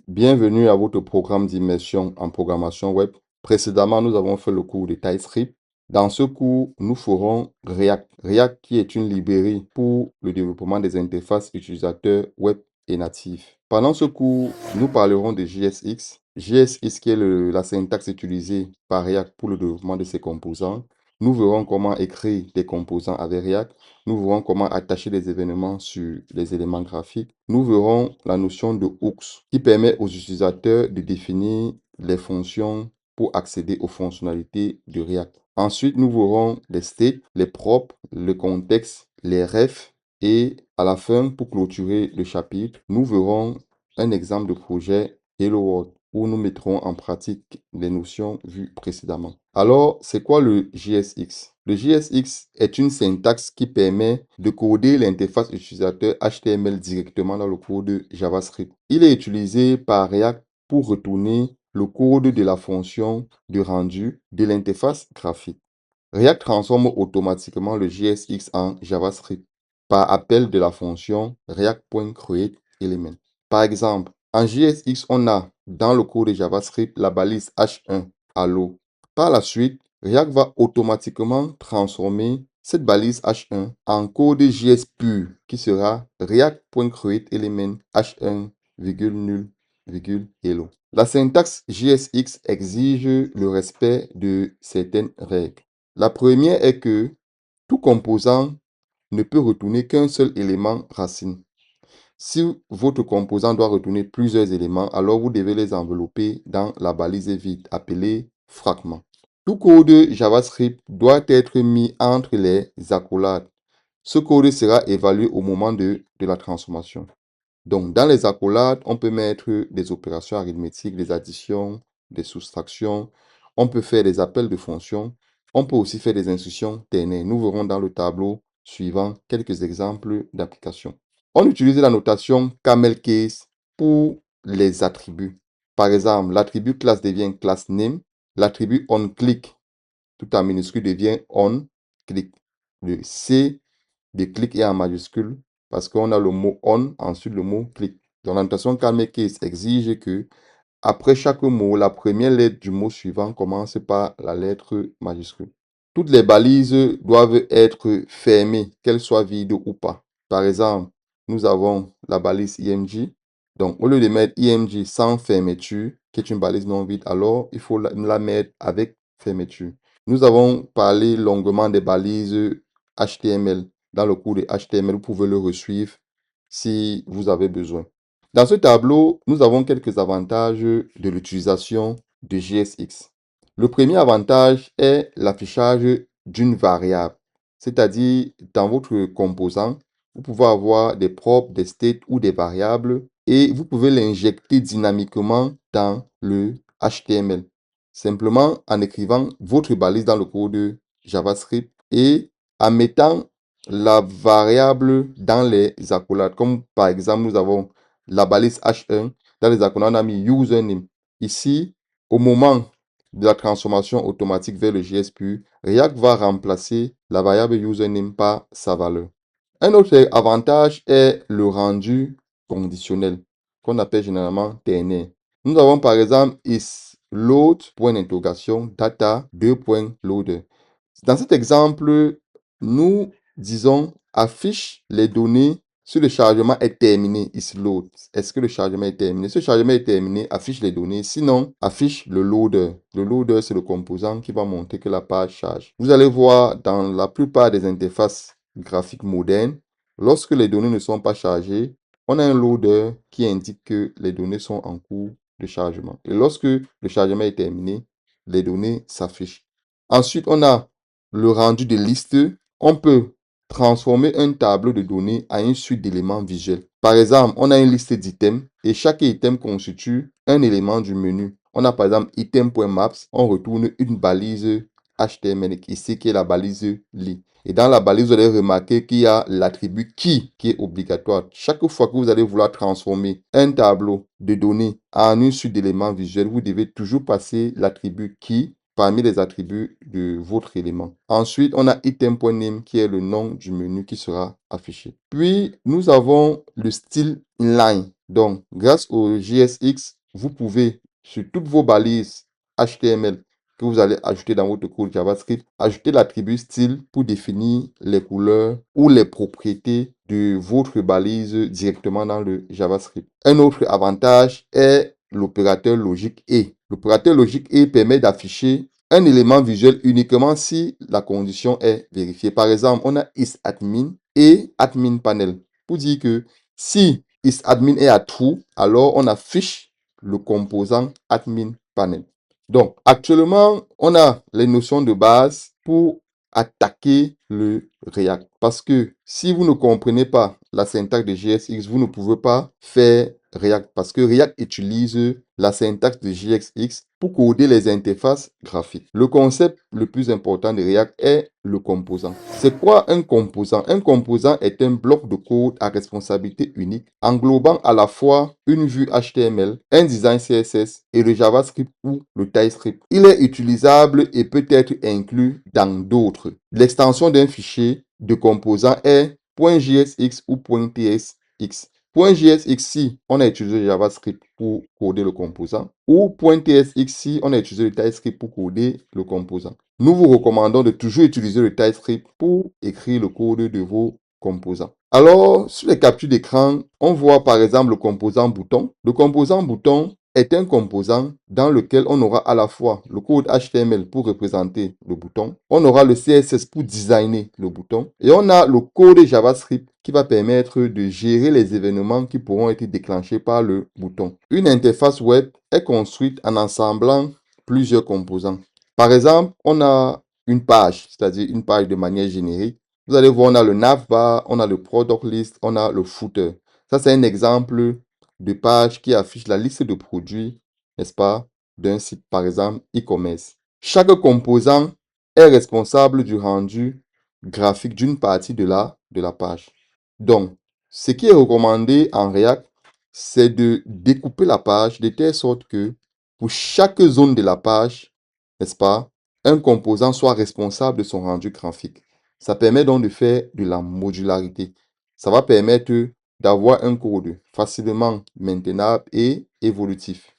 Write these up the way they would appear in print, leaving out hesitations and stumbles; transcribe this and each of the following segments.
Bienvenue à votre programme d'immersion en programmation web. Précédemment, nous avons fait le cours de TypeScript. Dans ce cours, nous ferons React. React qui est une librairie pour le développement des interfaces utilisateurs web et natifs. Pendant ce cours, nous parlerons de JSX. JSX qui est la syntaxe utilisée par React pour le développement de ses composants. Nous verrons comment écrire des composants avec React. Nous verrons comment attacher des événements sur les éléments graphiques. Nous verrons la notion de hooks qui permet aux utilisateurs de définir les fonctions pour accéder aux fonctionnalités de React. Ensuite, nous verrons les states, les props, le contexte, les refs et à la fin, pour clôturer le chapitre, nous verrons un exemple de projet Hello World où nous mettrons en pratique les notions vues précédemment. Alors, c'est quoi le JSX? Le JSX est une syntaxe qui permet de coder l'interface utilisateur HTML directement dans le code JavaScript. Il est utilisé par React pour retourner le code de la fonction de rendu de l'interface graphique. React transforme automatiquement le JSX en JavaScript par appel de la fonction React.createElement. Par exemple, en JSX, on a dans le code de JavaScript la balise H1 Hello. Par la suite, React va automatiquement transformer cette balise H1 en code JS pur qui sera React.createElement H1, nul, hello. La syntaxe JSX exige le respect de certaines règles. La première est que tout composant ne peut retourner qu'un seul élément racine. Si votre composant doit retourner plusieurs éléments, alors vous devez les envelopper dans la balise vide appelée fragment. Tout code JavaScript doit être mis entre les accolades. Ce code sera évalué au moment de la transformation. Donc, dans les accolades, on peut mettre des opérations arithmétiques, des additions, des soustractions. On peut faire des appels de fonctions. On peut aussi faire des instructions ternaires. Nous verrons dans le tableau suivant quelques exemples d'applications. On utilise la notation camel case pour les attributs. Par exemple, l'attribut classe devient class name. L'attribut onClick, tout en minuscule, devient onClick. Le C de click est en majuscule parce qu'on a le mot on, ensuite le mot click. Donc, la notation camel case exige que après chaque mot, la première lettre du mot suivant commence par la lettre majuscule. Toutes les balises doivent être fermées, qu'elles soient vides ou pas. Par exemple, nous avons la balise img. Donc, au lieu de mettre img sans fermeture, qui est une balise non vide, alors il faut la mettre avec fermeture. Nous avons parlé longuement des balises HTML. Dans le cours de HTML, vous pouvez le resuivre si vous avez besoin. Dans ce tableau, nous avons quelques avantages de l'utilisation de JSX. Le premier avantage est l'affichage d'une variable, c'est-à-dire dans votre composant, vous pouvez avoir des props, des states ou des variables et vous pouvez l'injecter dynamiquement dans le HTML, simplement en écrivant votre balise dans le code JavaScript et en mettant la variable dans les accolades. Comme par exemple, nous avons la balise H1. Dans les accolades, on a mis username. Ici, au moment de la transformation automatique vers le JS pur, React va remplacer la variable username par sa valeur. Un autre avantage est le rendu conditionnel, qu'on appelle généralement ternaire. Nous avons par exemple isLoad, point d'interrogation, data, loader. Dans cet exemple, nous disons affiche les données si le chargement est terminé, isLoad. Est-ce que le chargement est terminé? Si le chargement est terminé, affiche les données. Sinon, affiche le loader. Le loader, c'est le composant qui va montrer que la page charge. Vous allez voir dans la plupart des interfaces graphiques modernes, lorsque les données ne sont pas chargées, on a un loader qui indique que les données sont en cours de chargement. Et lorsque le chargement est terminé, les données s'affichent. Ensuite, on a le rendu de liste. On peut transformer un tableau de données en une suite d'éléments visuels. Par exemple, on a une liste d'items et chaque item constitue un élément du menu. On a par exemple item.maps, on retourne une balise HTML ici qui est la balise lit. Et dans la balise, vous allez remarquer qu'il y a l'attribut qui est obligatoire. Chaque fois que vous allez vouloir transformer un tableau de données en une suite d'éléments visuels, vous devez toujours passer l'attribut qui parmi les attributs de votre élément. Ensuite, on a item.name qui est le nom du menu qui sera affiché. Puis, nous avons le style inline. Donc, grâce au JSX, vous pouvez, sur toutes vos balises HTML que vous allez ajouter dans votre code JavaScript, ajouter l'attribut style pour définir les couleurs ou les propriétés de votre balise directement dans le JavaScript. Un autre avantage est l'opérateur logique et. L'opérateur logique et permet d'afficher un élément visuel uniquement si la condition est vérifiée. Par exemple, on a isAdmin et adminPanel pour dire que si isAdmin est à true, alors on affiche le composant adminPanel. Donc, actuellement, on a les notions de base pour attaquer le React. Parce que si vous ne comprenez pas la syntaxe de JSX, vous ne pouvez pas faire React. Parce que React utilise la syntaxe de JSX pour coder les interfaces graphiques. Le concept le plus important de React est le composant. C'est quoi un composant? Un composant est un bloc de code à responsabilité unique, englobant à la fois une vue HTML, un design CSS et le JavaScript ou le TypeScript. Il est utilisable et peut être inclus dans d'autres. L'extension d'un fichier de composant est .jsx ou .tsx. .jsx si on a utilisé JavaScript pour coder le composant ou .tsx si on a utilisé le TypeScript pour coder le composant. Nous vous recommandons de toujours utiliser le TypeScript pour écrire le code de vos composants. Alors, sur les captures d'écran, on voit par exemple le composant bouton. Le composant bouton est un composant dans lequel on aura à la fois le code HTML pour représenter le bouton, on aura le CSS pour designer le bouton, et on a le code JavaScript qui va permettre de gérer les événements qui pourront être déclenchés par le bouton. Une interface web est construite en assemblant plusieurs composants. Par exemple, on a une page, c'est-à-dire une page de manière générique. Vous allez voir, on a le navbar, on a le product list, on a le footer. Ça, c'est un exemple de page qui affiche la liste de produits, n'est-ce pas, d'un site, par exemple, e-commerce. Chaque composant est responsable du rendu graphique d'une partie de la page. Donc, ce qui est recommandé en React, c'est de découper la page de telle sorte que pour chaque zone de la page, n'est-ce pas, un composant soit responsable de son rendu graphique. Ça permet donc de faire de la modularité. Ça va permettre d'avoir un code facilement maintenable et évolutif.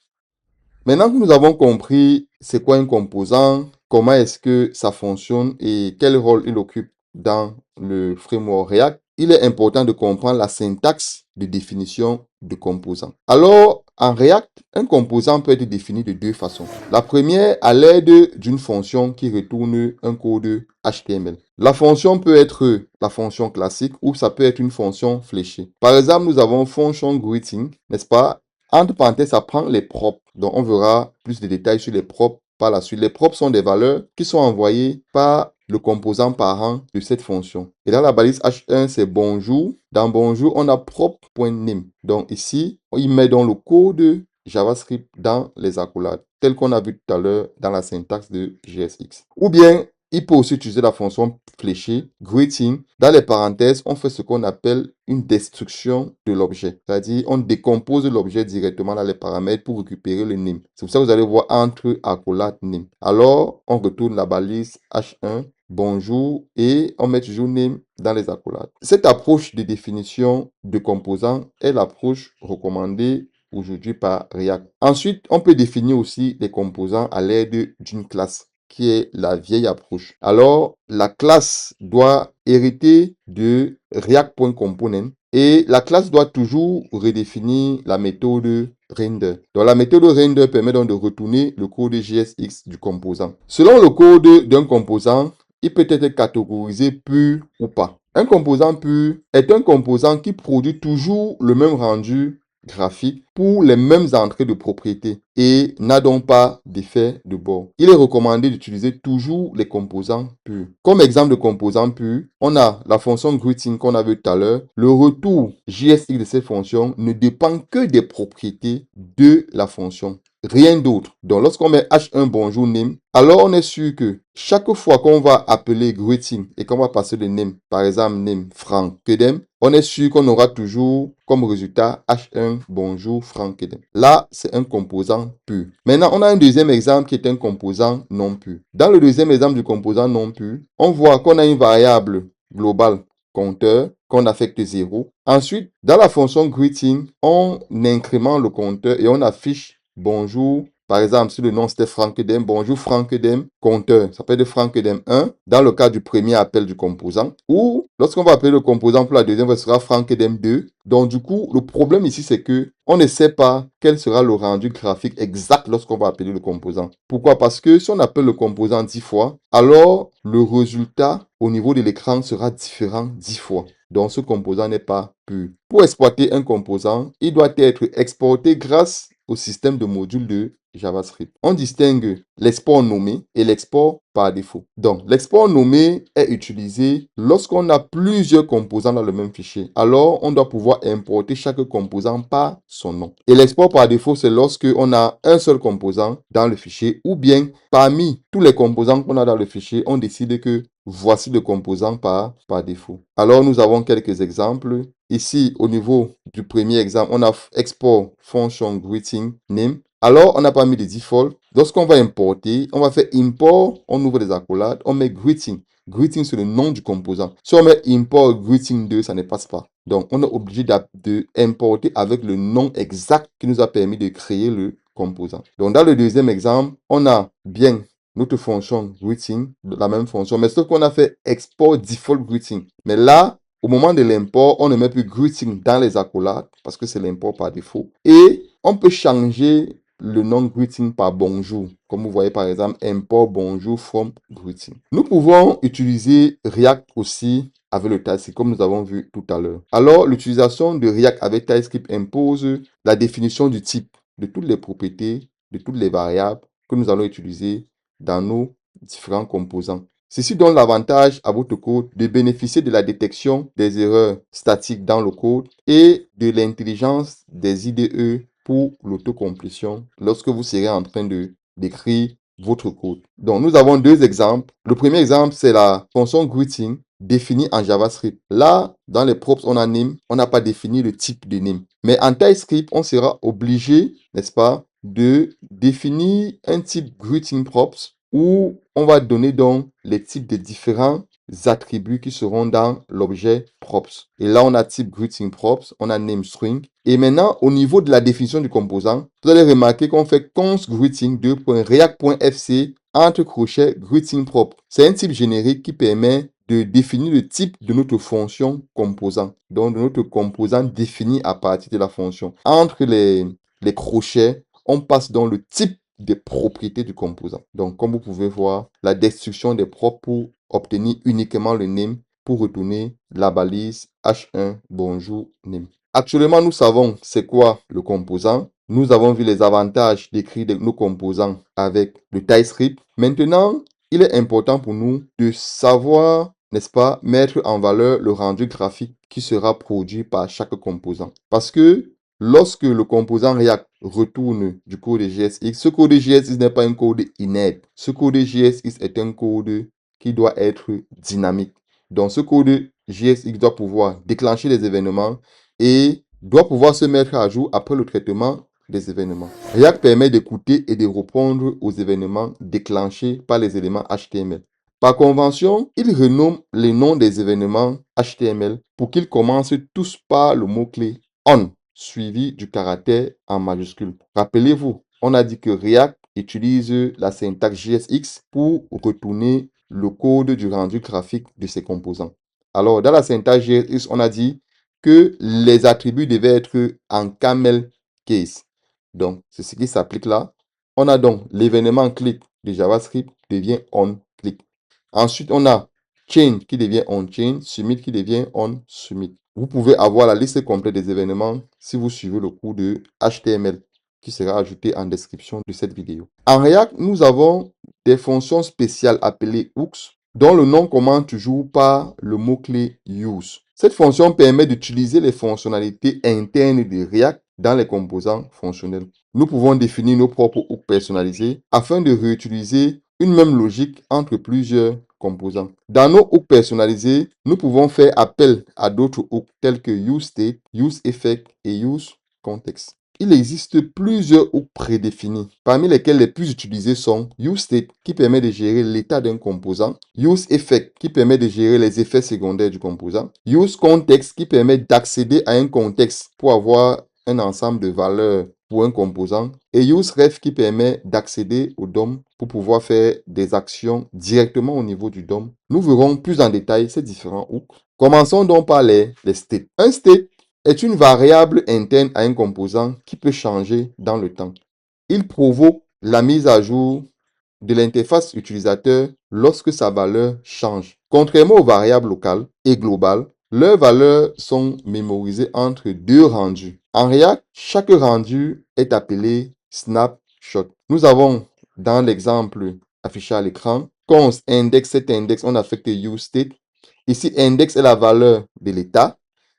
Maintenant que nous avons compris c'est quoi un composant, comment est-ce que ça fonctionne et quel rôle il occupe dans le framework React, il est important de comprendre la syntaxe de définition de composant. Alors, en React, un composant peut être défini de deux façons. La première, à l'aide d'une fonction qui retourne un code HTML. La fonction peut être la fonction classique ou ça peut être une fonction fléchée. Par exemple, nous avons fonction greeting, n'est-ce pas? Entre parenthèses, ça prend les propres. Donc, on verra plus de détails sur les propres par la suite. Les propres sont des valeurs qui sont envoyées par le composant parent de cette fonction. Et dans la balise H1, c'est bonjour. Dans bonjour, on a propre.name. Donc ici, il met donc le code JavaScript dans les accolades, tel qu'on a vu tout à l'heure dans la syntaxe de JSX. Ou bien, il peut aussi utiliser la fonction fléchée, greeting. Dans les parenthèses, on fait ce qu'on appelle une destruction de l'objet. C'est-à-dire, on décompose l'objet directement dans les paramètres pour récupérer le name. C'est pour ça que vous allez voir entre accolades name. Alors, on retourne la balise H1, bonjour, et on met toujours name dans les accolades. Cette approche de définition de composants est l'approche recommandée aujourd'hui par React. Ensuite, on peut définir aussi les composants à l'aide d'une classe, qui est la vieille approche. Alors, la classe doit hériter de React.component et la classe doit toujours redéfinir la méthode render. Donc, la méthode render permet donc de retourner le code JSX du composant. Selon le code d'un composant, il peut être catégorisé pur ou pas. Un composant pur est un composant qui produit toujours le même rendu graphique pour les mêmes entrées de propriété et n'a donc pas d'effet de bord. Il est recommandé d'utiliser toujours les composants purs. Comme exemple de composant pur, on a la fonction greeting qu'on a vu tout à l'heure. Le retour JSX de cette fonction ne dépend que des propriétés de la fonction. Rien d'autre. Donc, lorsqu'on met H1 bonjour name, alors on est sûr que chaque fois qu'on va appeler greeting et qu'on va passer le name, par exemple name Frank Kedem, on est sûr qu'on aura toujours comme résultat H1 bonjour Frank Kedem. Là, c'est un composant pur. Maintenant, on a un deuxième exemple qui est un composant non pur. Dans le deuxième exemple du composant non pur, on voit qu'on a une variable globale compteur qu'on affecte 0. Ensuite, dans la fonction greeting, on incrémente le compteur et on affiche bonjour. Par exemple, si le nom c'était Franck Dem, bonjour Franck Dem, compteur, ça peut être Franck Dem 1 dans le cas du premier appel du composant. Ou lorsqu'on va appeler le composant pour la deuxième fois, ce sera Franck Dem 2. Donc du coup, le problème ici, c'est que on ne sait pas quel sera le rendu graphique exact lorsqu'on va appeler le composant. Pourquoi? Parce que si on appelle le composant 10 fois, alors le résultat au niveau de l'écran sera différent 10 fois. Donc ce composant n'est pas pur. Pour exploiter un composant, il doit être exporté grâce au système de modules de JavaScript. On distingue l'export nommé et l'export par défaut. Donc, l'export nommé est utilisé lorsqu'on a plusieurs composants dans le même fichier. Alors, on doit pouvoir importer chaque composant par son nom. Et l'export par défaut, c'est lorsqu'on a un seul composant dans le fichier ou bien parmi tous les composants qu'on a dans le fichier, on décide que voici le composant par défaut. Alors, nous avons quelques exemples. Ici, au niveau du premier exemple, on a export function greeting name. Alors, on n'a pas mis de default. Lorsqu'on va importer, on va faire import, on ouvre les accolades, on met greeting. Greeting, c'est le nom du composant. Si on met import greeting 2, ça ne passe pas. Donc, on est obligé d'importer avec le nom exact qui nous a permis de créer le composant. Donc, dans le deuxième exemple, on a bien notre fonction greeting, la même fonction, mais sauf qu'on a fait export default greeting. Mais là, au moment de l'import, on ne met plus greeting dans les accolades parce que c'est l'import par défaut. Et on peut changer le nom greeting par bonjour. Comme vous voyez par exemple, import bonjour from greeting. Nous pouvons utiliser React aussi avec le TypeScript comme nous avons vu tout à l'heure. Alors, l'utilisation de React avec TypeScript impose la définition du type de toutes les propriétés, de toutes les variables que nous allons utiliser dans nos différents composants. Ceci donne l'avantage à votre code de bénéficier de la détection des erreurs statiques dans le code et de l'intelligence des IDE pour l'autocomplétion lorsque vous serez en train d'écrire votre code. Donc, nous avons deux exemples. Le premier exemple, c'est la fonction greeting définie en JavaScript. Là, dans les props, on a name, on n'a pas défini le type de name. Mais en TypeScript, on sera obligé, n'est-ce pas, de définir un type greeting props où on va donner donc les types de différents attributs qui seront dans l'objet props. Et là, on a type greeting props, on a name string. Et maintenant, au niveau de la définition du composant, vous allez remarquer qu'on fait const greeting 2.react.fc entre crochets greeting prop. C'est un type générique qui permet de définir le type de notre fonction composant. Donc, de notre composant défini à partir de la fonction. Entre les crochets, on passe dans le type des propriétés du composant. Donc, comme vous pouvez voir, la destruction des propres pour obtenir uniquement le name pour retourner la balise H1 bonjour name. Actuellement, nous savons c'est quoi le composant. Nous avons vu les avantages d'écrire nos composants avec le TypeScript. Maintenant, il est important pour nous de savoir, n'est-ce pas, mettre en valeur le rendu graphique qui sera produit par chaque composant. Parce que lorsque le composant React retourne du code JSX, ce code JSX n'est pas un code inerte. Ce code JSX est un code qui doit être dynamique. Donc, ce code JSX doit pouvoir déclencher des événements et doit pouvoir se mettre à jour après le traitement des événements. React permet d'écouter et de répondre aux événements déclenchés par les éléments HTML. Par convention, il renomme les noms des événements HTML pour qu'ils commencent tous par le mot-clé on, suivi du caractère en majuscule. Rappelez-vous, on a dit que React utilise la syntaxe JSX pour retourner le code du rendu graphique de ses composants. Alors, dans la syntaxe JSX, on a dit que les attributs devaient être en camel case. Donc, c'est ce qui s'applique là. On a donc l'événement click de JavaScript devient on click. Ensuite, on a change qui devient on change, submit qui devient on submit. Vous pouvez avoir la liste complète des événements si vous suivez le cours de HTML qui sera ajouté en description de cette vidéo. En React, nous avons des fonctions spéciales appelées hooks dont le nom commence toujours par le mot-clé use. Cette fonction permet d'utiliser les fonctionnalités internes de React dans les composants fonctionnels. Nous pouvons définir nos propres hooks personnalisés afin de réutiliser une même logique entre plusieurs composants. Dans nos hooks personnalisés, nous pouvons faire appel à d'autres hooks tels que useState, useEffect et useContext. Il existe plusieurs hooks prédéfinis, parmi lesquels les plus utilisés sont useState qui permet de gérer l'état d'un composant, useEffect qui permet de gérer les effets secondaires du composant, useContext qui permet d'accéder à un contexte pour avoir un ensemble de valeurs pour un composant et useRef qui permet d'accéder au DOM pour pouvoir faire des actions directement au niveau du DOM. Nous verrons plus en détail ces différents hooks. Commençons donc par les states. Un state est une variable interne à un composant qui peut changer dans le temps. Il provoque la mise à jour de l'interface utilisateur lorsque sa valeur change. Contrairement aux variables locales et globales, leurs valeurs sont mémorisées entre deux rendus. En React, chaque rendu est appelé snapshot. Nous avons dans l'exemple affiché à l'écran, const index, cet index, on affecte useState. Ici, index est la valeur de l'état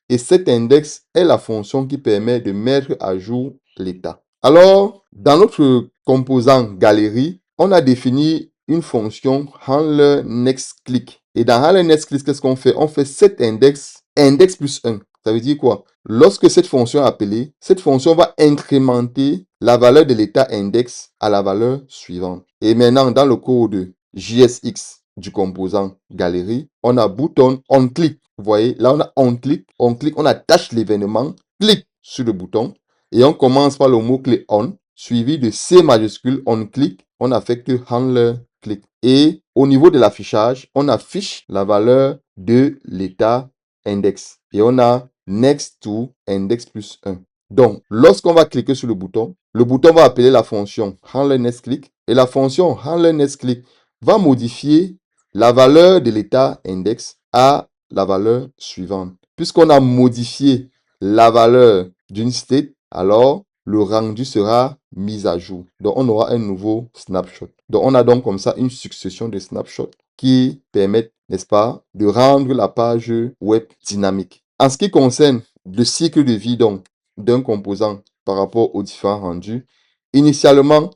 et cet index est la fonction qui permet de mettre à jour l'état. Alors, dans notre composant galerie, on a défini une fonction handlerNextClick. Et dans handlerNextClick, qu'est-ce qu'on fait? On fait cet index, index plus 1. Ça veut dire quoi? Lorsque cette fonction est appelée, cette fonction va incrémenter la valeur de l'état index à la valeur suivante. Et maintenant, dans le code JSX du composant galerie, on a bouton onClick. Vous voyez, là, on a onClick, on attache l'événement, clique sur le bouton et on commence par le mot-clé on, suivi de C majuscule, onClick, on affecte handlerClick. Et au niveau de l'affichage, on affiche la valeur de l'état index. Et on a next to index plus 1. Donc, lorsqu'on va cliquer sur le bouton va appeler la fonction handlerNextClick et la fonction handlerNextClick va modifier la valeur de l'état index à la valeur suivante. Puisqu'on a modifié la valeur d'une state, alors le rendu sera mis à jour. Donc, on aura un nouveau snapshot. Donc, on a donc comme ça une succession de snapshots qui permettent, n'est-ce pas, de rendre la page web dynamique. En ce qui concerne le cycle de vie donc d'un composant par rapport aux différents rendus, initialement,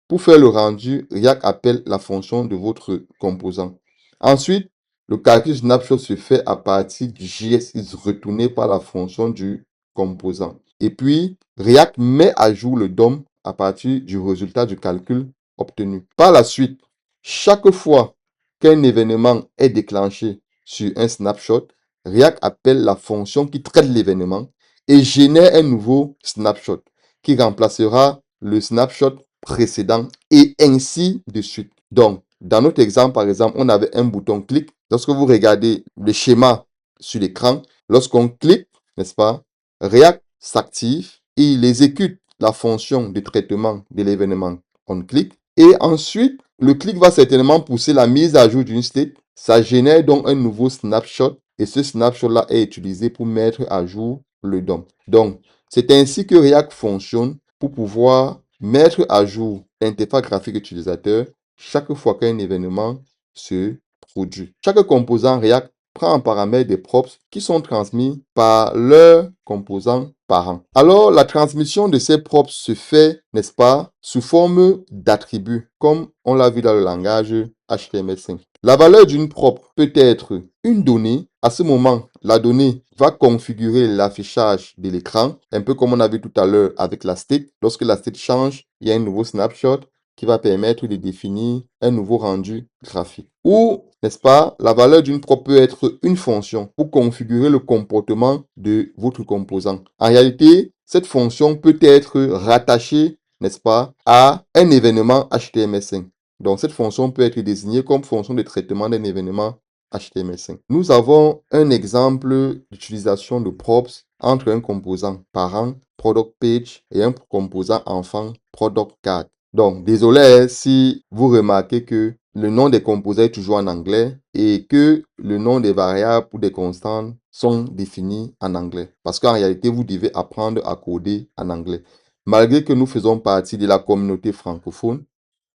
pour faire le rendu, React appelle la fonction de votre composant. Ensuite, le calcul snapshot se fait à partir du JSX retourné par la fonction du composant. Et puis, React met à jour le DOM à partir du résultat du calcul obtenu. Par la suite, chaque fois qu'un événement est déclenché sur un snapshot, React appelle la fonction qui traite l'événement et génère un nouveau snapshot qui remplacera le snapshot précédent et ainsi de suite. Donc, dans notre exemple, par exemple, on avait un bouton clic. Lorsque vous regardez le schéma sur l'écran, lorsqu'on clique, n'est-ce pas, React s'active et il exécute la fonction de traitement de l'événement onClick. Et ensuite, le clic va certainement pousser la mise à jour d'une state. Ça génère donc un nouveau snapshot et ce snapshot-là est utilisé pour mettre à jour le DOM. Donc, c'est ainsi que React fonctionne pour pouvoir mettre à jour l'interface graphique utilisateur chaque fois qu'un événement se produit. Chaque composant React prend en paramètre des props qui sont transmis par leur composant parent. Alors, la transmission de ces props se fait, n'est-ce pas, sous forme d'attributs, comme on l'a vu dans le langage HTML5. La valeur d'une prop peut être une donnée. À ce moment, la donnée va configurer l'affichage de l'écran, un peu comme on a vu tout à l'heure avec la state. Lorsque la state change, il y a un nouveau snapshot qui va permettre de définir un nouveau rendu graphique. Ou, n'est-ce pas, la valeur d'une prop peut être une fonction pour configurer le comportement de votre composant. En réalité, cette fonction peut être rattachée, n'est-ce pas, à un événement HTML5. Donc, cette fonction peut être désignée comme fonction de traitement d'un événement HTML5. Nous avons un exemple d'utilisation de props entre un composant parent, product page, et un composant enfant, product card. Donc, désolé si vous remarquez que le nom des composants est toujours en anglais et que le nom des variables ou des constantes sont définis en anglais. Parce qu'en réalité, vous devez apprendre à coder en anglais. Malgré que nous faisons partie de la communauté francophone,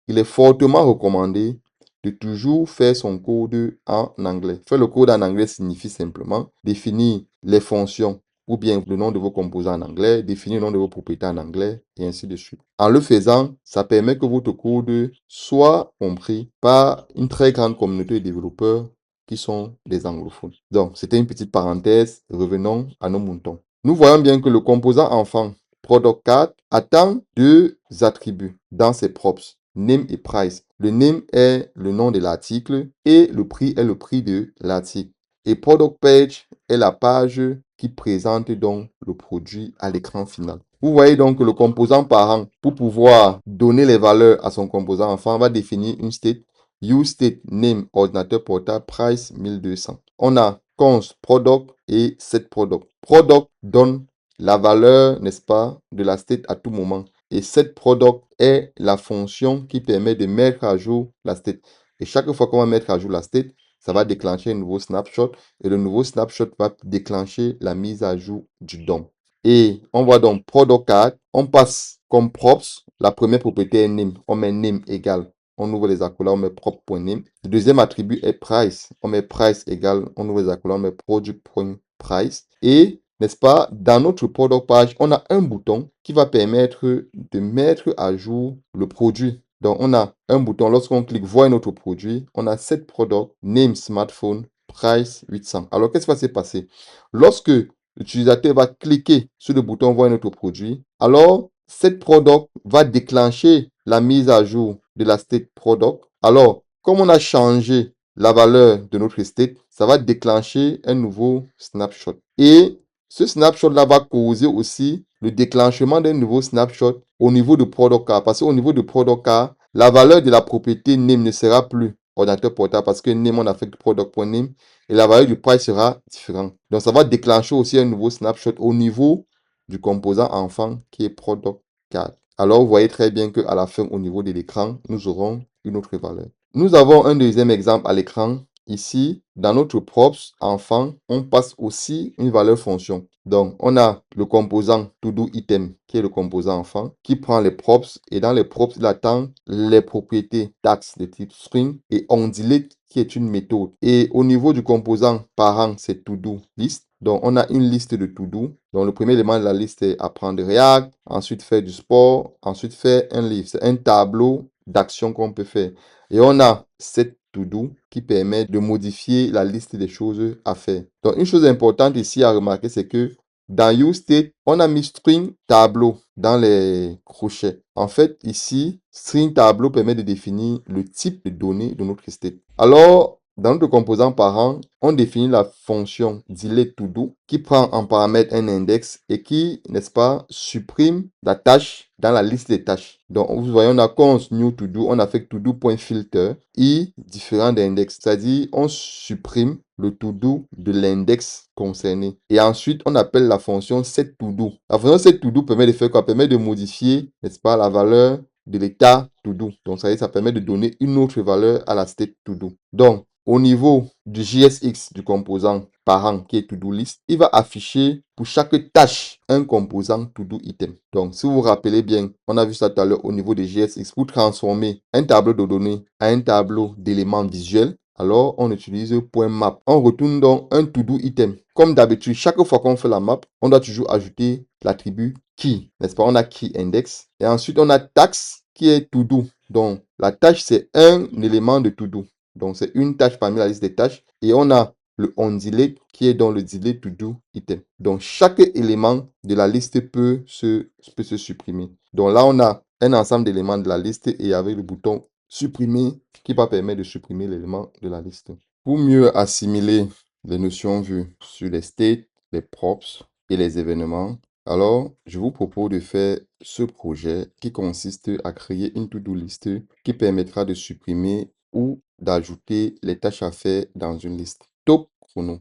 il est fortement recommandé de toujours faire son code en anglais. Faire le code en anglais signifie simplement définir les fonctions ou bien le nom de vos composants en anglais, définir le nom de vos propriétés en anglais, et ainsi de suite. En le faisant, ça permet que votre code soit compris par une très grande communauté de développeurs qui sont des anglophones. Donc, c'était une petite parenthèse. Revenons à nos moutons. Nous voyons bien que le composant enfant Product Card attend deux attributs dans ses props, name et price. Le name est le nom de l'article et le prix est le prix de l'article. Et Product Page est la page qui présente donc le produit à l'écran final. Vous voyez donc que le composant parent, pour pouvoir donner les valeurs à son composant enfant, va définir une state. Use state, name, ordinateur portable, price 1200. On a const, product et set product. Product donne la valeur, n'est-ce pas, de la state à tout moment. Et set product est la fonction qui permet de mettre à jour la state. Et chaque fois qu'on va mettre à jour la state, ça va déclencher un nouveau snapshot. Et le nouveau snapshot va déclencher la mise à jour du DOM. Et on voit donc product card, on passe comme props, la première propriété est name, on met name égale, on ouvre les accolades, on met prop.name. Le deuxième attribut est price, on met price égale, on ouvre les accolades, on met product.price. Et, n'est-ce pas, dans notre product page, on a un bouton qui va permettre de mettre à jour le produit. Donc, on a un bouton, lorsqu'on clique voir notre produit, on a set product, name smartphone, price 800. Alors, qu'est-ce qui va se passer? Lorsque l'utilisateur va cliquer sur le bouton voir notre produit, alors cette product va déclencher la mise à jour de la state product. Alors, comme on a changé la valeur de notre state, ça va déclencher un nouveau snapshot. Et ce snapshot-là va causer aussi le déclenchement d'un nouveau snapshot au niveau de product car. Parce qu'au niveau de product car, la valeur de la propriété name ne sera plus ordinateur portable parce que name, on affecte product.name et la valeur du price sera différente. Donc, ça va déclencher aussi un nouveau snapshot au niveau du composant enfant qui est product card. Alors, vous voyez très bien qu'à la fin, au niveau de l'écran, nous aurons une autre valeur. Nous avons un deuxième exemple à l'écran. Ici, dans notre props enfant, on passe aussi une valeur fonction. Donc, on a le composant todo item, qui est le composant enfant, qui prend les props et dans les props, il attend les propriétés tags de type string et onDelete, qui est une méthode. Et au niveau du composant parent, c'est todo list. Donc, on a une liste de to-do. Donc, le premier élément de la liste est apprendre React, ensuite faire du sport, ensuite faire un livre. C'est un tableau d'actions qu'on peut faire. Et on a set to-do qui permet de modifier la liste des choses à faire. Donc, une chose importante ici à remarquer, c'est que dans useState, on a mis string tableau dans les crochets. En fait, ici, string tableau permet de définir le type de données de notre state. Alors, dans notre composant parent, on définit la fonction delete to do qui prend en paramètre un index et qui, n'est-ce pas, supprime la tâche dans la liste des tâches. Donc, vous voyez, on a const new to do, on affecte to do.filter i différent d'index, c'est-à-dire on supprime le to do de l'index concerné. Et ensuite, on appelle la fonction set to do. La fonction set to do permet de faire quoi? Permet de modifier, n'est-ce pas, la valeur de l'état to do. Donc, ça permet de donner une autre valeur à la state to do. Donc, au niveau du JSX du composant parent qui est to-do list, il va afficher pour chaque tâche un composant to-do item. Donc, si vous vous rappelez bien, on a vu ça tout à l'heure au niveau des JSX pour transformer un tableau de données à un tableau d'éléments visuels. Alors, on utilise .map. On retourne donc un to-do item. Comme d'habitude, chaque fois qu'on fait la map, on doit toujours ajouter l'attribut key. N'est-ce pas? On a key index. Et ensuite, on a task qui est to-do. Donc, la tâche, c'est un élément de to-do. Donc, c'est une tâche parmi la liste des tâches. Et on a le onDelete qui est dans le delete to do item. Donc, chaque élément de la liste peut se supprimer. Donc, là, on a un ensemble d'éléments de la liste et avec le bouton supprimer qui va permettre de supprimer l'élément de la liste. Pour mieux assimiler les notions vues sur les states, les props et les événements, alors, je vous propose de faire ce projet qui consiste à créer une to-do list qui permettra de supprimer ou d'ajouter les tâches à faire dans une liste. Top chrono.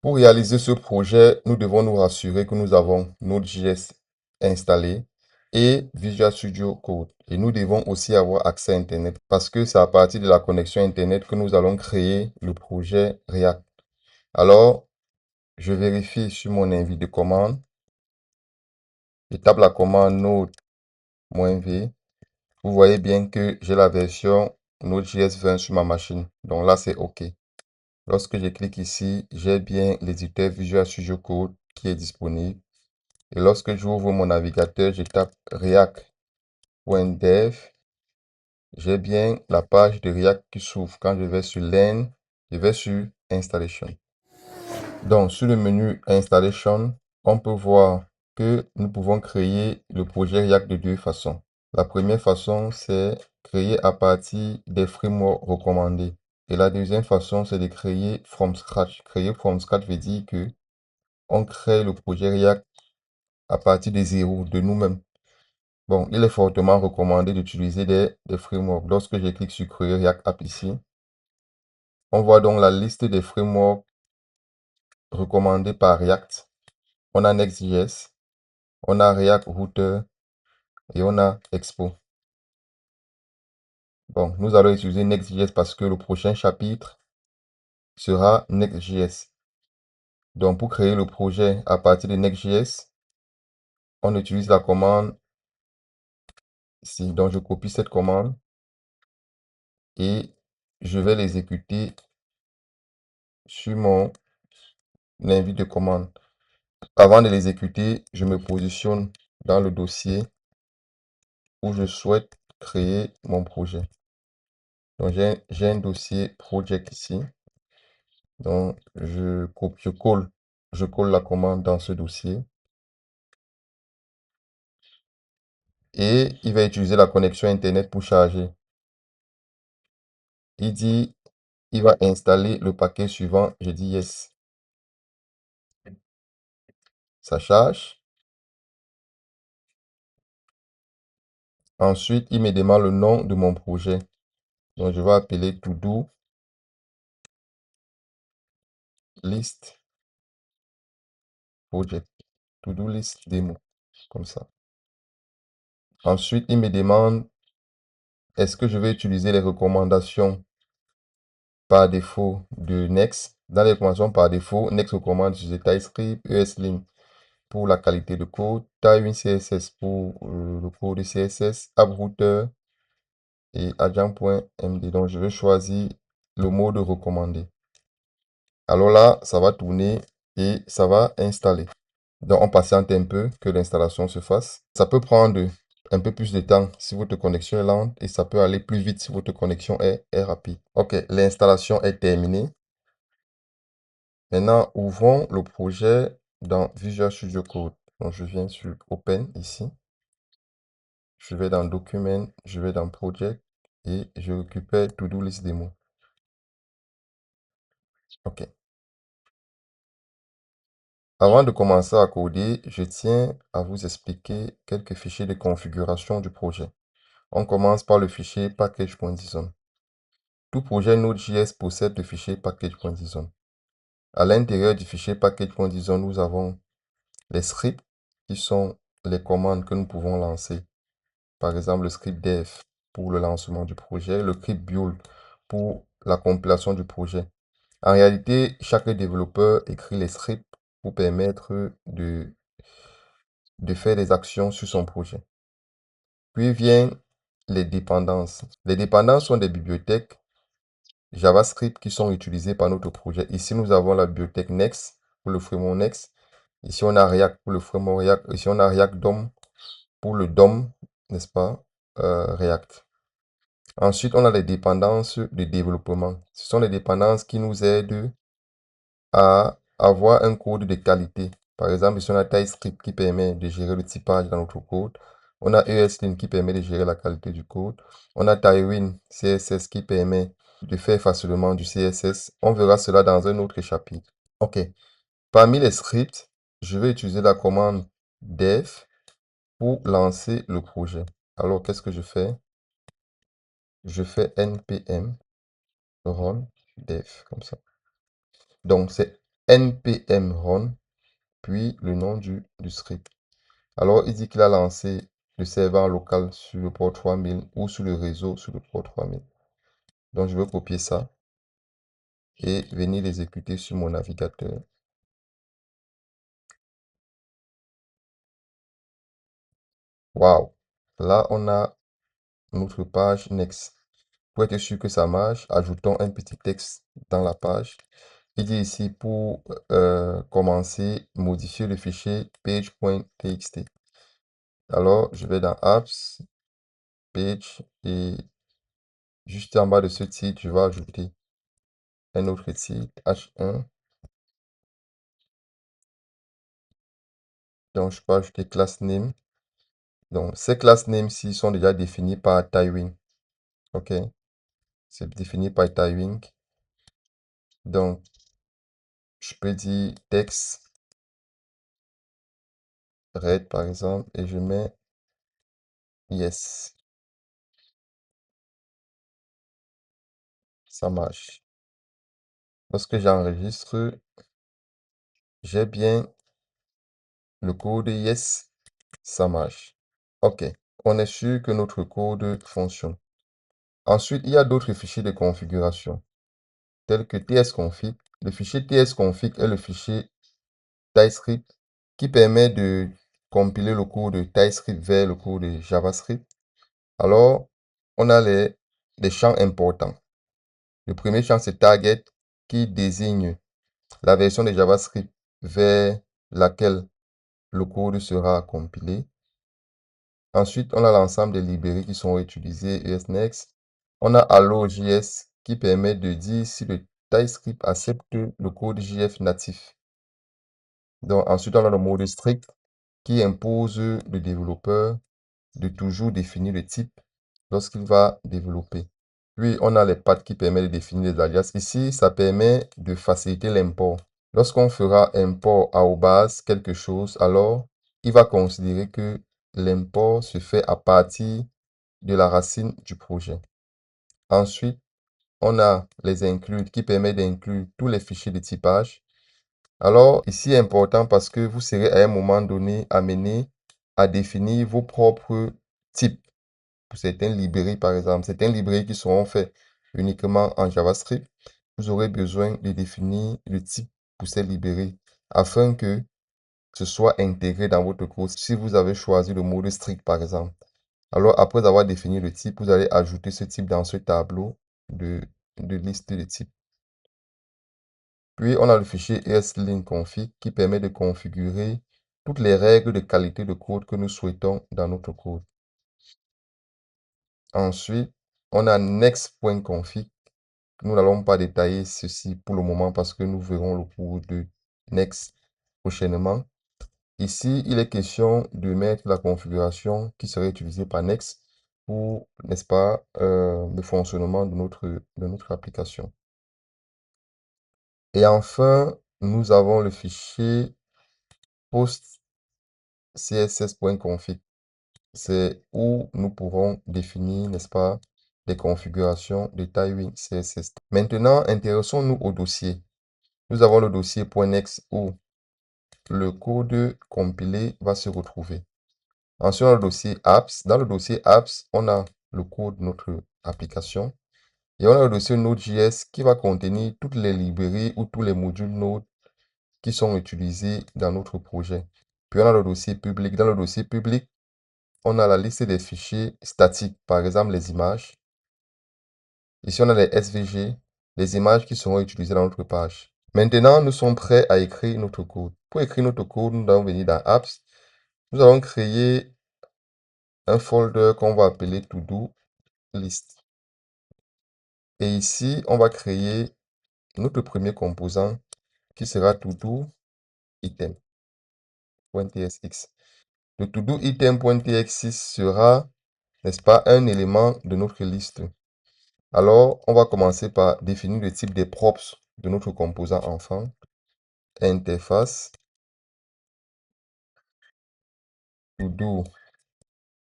Pour réaliser ce projet, nous devons nous rassurer que nous avons Node.js installé et Visual Studio Code. Et nous devons aussi avoir accès à Internet parce que c'est à partir de la connexion Internet que nous allons créer le projet React. Alors, je vérifie sur mon invite de commande. Je tape la commande node-v. Vous voyez bien que j'ai la version Node.js 20 sur ma machine. Donc là, c'est OK. Lorsque je clique ici, j'ai bien l'éditeur Visual Studio Code qui est disponible. Et lorsque j'ouvre mon navigateur, je tape react.dev. J'ai bien la page de React qui s'ouvre. Quand je vais sur Learn, je vais sur Installation. Donc, sur le menu Installation, on peut voir que nous pouvons créer le projet React de deux façons. La première façon, c'est créer à partir des frameworks recommandés. Et la deuxième façon, c'est de créer from scratch. Créer from scratch veut dire que on crée le projet React à partir de zéro, de nous-mêmes. Bon, il est fortement recommandé d'utiliser des frameworks. Lorsque je clique sur créer React App ici, on voit donc la liste des frameworks recommandés par React. On a Next.js, on a React Router et on a Expo. Bon, nous allons utiliser Next.js parce que le prochain chapitre sera Next.js. Donc, pour créer le projet à partir de Next.js, on utilise la commande ici. Donc, je copie cette commande et je vais l'exécuter sur mon invite de commande. Avant de l'exécuter, je me positionne dans le dossier où je souhaite créer mon projet. Donc, j'ai un dossier project ici. Donc, je colle la commande dans ce dossier. Et il va utiliser la connexion Internet pour charger. Il dit, il va installer le paquet suivant. Je dis yes. Ça charge. Ensuite, il me demande le nom de mon projet. Donc, je vais appeler to-do list project. To-do list démo. Comme ça. Ensuite, il me demande est-ce que je vais utiliser les recommandations par défaut de Next. Dans les recommandations par défaut, Next recommande d'utiliser TypeScript, ESLint pour la qualité de code, Tailwind CSS pour le code CSS, AppRouter et agent.md. Donc, je vais choisir le mode recommandé. Alors là, ça va tourner et ça va installer. Donc, on patiente un peu que l'installation se fasse. Ça peut prendre un peu plus de temps si votre connexion est lente et ça peut aller plus vite si votre connexion est rapide. Ok, l'installation est terminée. Maintenant, ouvrons le projet dans Visual Studio Code. Donc, je viens sur Open ici. Je vais dans Document, je vais dans Project et je récupère To-Do List Demo. Ok. Avant de commencer à coder, je tiens à vous expliquer quelques fichiers de configuration du projet. On commence par le fichier package.json. Tout projet Node.js possède le fichier package.json. À l'intérieur du fichier package.json, nous avons les scripts qui sont les commandes que nous pouvons lancer. Par exemple, le script dev pour le lancement du projet, le script build pour la compilation du projet. En réalité, chaque développeur écrit les scripts pour permettre de faire des actions sur son projet. Puis viennent les dépendances. Les dépendances sont des bibliothèques JavaScript qui sont utilisées par notre projet. Ici, nous avons la bibliothèque Next pour le framework Next. Ici, on a React pour le framework React. Ici, on a React DOM pour le DOM, n'est-ce pas, React. Ensuite, on a les dépendances de développement. Ce sont les dépendances qui nous aident à avoir un code de qualité. Par exemple, ici, on a TypeScript qui permet de gérer le typage dans notre code. On a ESLint qui permet de gérer la qualité du code. On a Tailwind CSS qui permet de faire facilement du CSS. On verra cela dans un autre chapitre. OK. Parmi les scripts, je vais utiliser la commande dev pour lancer le projet. Alors, qu'est-ce que je fais? Je fais npm run dev, comme ça. Donc, c'est npm run, puis le nom du script. Alors, il dit qu'il a lancé le serveur local sur le port 3000 ou sur le réseau sur le port 3000. Donc, je vais copier ça et venir l'exécuter sur mon navigateur. Waouh! Là, on a notre page Next. Pour être sûr que ça marche, ajoutons un petit texte dans la page. Il dit ici pour commencer, modifier le fichier page.txt. Alors, je vais dans Apps, Page et juste en bas de ce titre, je vais ajouter un autre titre, H1. Donc, je peux ajouter class name. Donc, ces class names-ci sont déjà définis par Tailwind. OK. C'est défini par Tailwind. Donc, je peux dire texte red par exemple et je mets yes. Ça marche. Lorsque j'enregistre, j'ai bien le code yes. Ça marche. OK. On est sûr que notre code fonctionne. Ensuite, il y a d'autres fichiers de configuration tels que tsconfig. Le fichier tsconfig est le fichier TypeScript qui permet de compiler le code de TypeScript vers le code de JavaScript. Alors, on a les champs importants. Le premier champ, c'est target qui désigne la version de JavaScript vers laquelle le code sera compilé. Ensuite, on a l'ensemble des librairies qui sont utilisées, ESNext. On a Allo.js qui permet de dire si le TypeScript accepte le code JS natif. Donc, ensuite, on a le mode strict qui impose le développeur de toujours définir le type lorsqu'il va développer. Puis, on a les paths qui permettent de définir les alias. Ici, ça permet de faciliter l'import. Lorsqu'on fera import @ quelque chose, alors il va considérer que l'import se fait à partir de la racine du projet. Ensuite, on a les include qui permettent d'inclure tous les fichiers de typage. Alors, ici, important parce que vous serez à un moment donné amené à définir vos propres types pour certaines librairies, par exemple. Certaines librairies qui seront faites uniquement en JavaScript, vous aurez besoin de définir le type pour ces librairies afin que ce soit intégré dans votre code. Si vous avez choisi le mode strict, par exemple, alors après avoir défini le type, vous allez ajouter ce type dans ce tableau de liste de types. Puis, on a le fichier ESLint-config qui permet de configurer toutes les règles de qualité de code que nous souhaitons dans notre code. Ensuite, on a next.config. Nous n'allons pas détailler ceci pour le moment parce que nous verrons le cours de next prochainement. Ici, il est question de mettre la configuration qui serait utilisée par next pour, n'est-ce pas, le fonctionnement de notre application. Et enfin, nous avons le fichier post.css.config. C'est où nous pourrons définir, n'est-ce pas, les configurations de Tailwind CSS. Maintenant, intéressons-nous au dossier. Nous avons le dossier .next où le code compilé va se retrouver. Ensuite, on a le dossier apps. Dans le dossier apps, on a le code de notre application. Et on a le dossier Node.js qui va contenir toutes les librairies ou tous les modules Node qui sont utilisés dans notre projet. Puis on a le dossier public. Dans le dossier public, on a la liste des fichiers statiques, par exemple les images. Ici, on a les SVG, les images qui seront utilisées dans notre page. Maintenant, nous sommes prêts à écrire notre code. Pour écrire notre code, nous allons venir dans Apps. Nous allons créer un folder qu'on va appeler To-Do List. Et ici, on va créer notre premier composant qui sera To-Do Item.tsx. Le To-Do Item.tsx sera, n'est-ce pas, un élément de notre liste. Alors, on va commencer par définir le type des props de notre composant enfant. Interface To-Do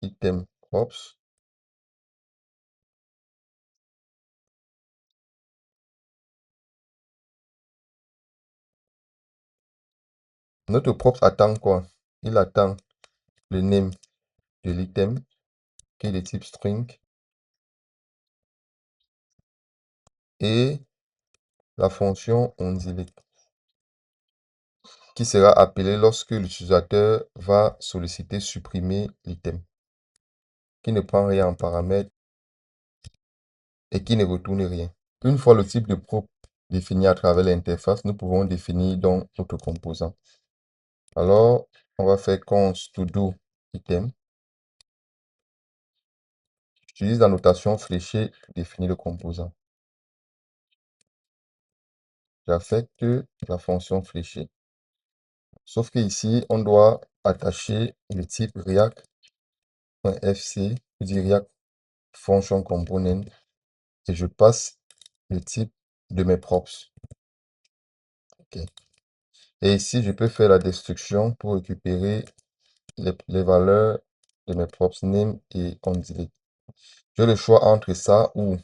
Item Props. Notre prop attend quoi? Il attend le name de l'item qui est de type string et la fonction onDelete qui sera appelée lorsque l'utilisateur va solliciter supprimer l'item, qui ne prend rien en paramètre et qui ne retourne rien. Une fois le type de prop défini à travers l'interface, nous pouvons définir donc notre composant. Alors, on va faire const to-do item. J'utilise la notation fléchée pour définir le composant. J'affecte la fonction fléchée. Sauf que ici, on doit attacher le type React.fc, je dis React Function Component, et je passe le type de mes props. OK. Et ici, je peux faire la destruction pour récupérer les valeurs de mes props name et onDelete. J'ai le choix entre ça ou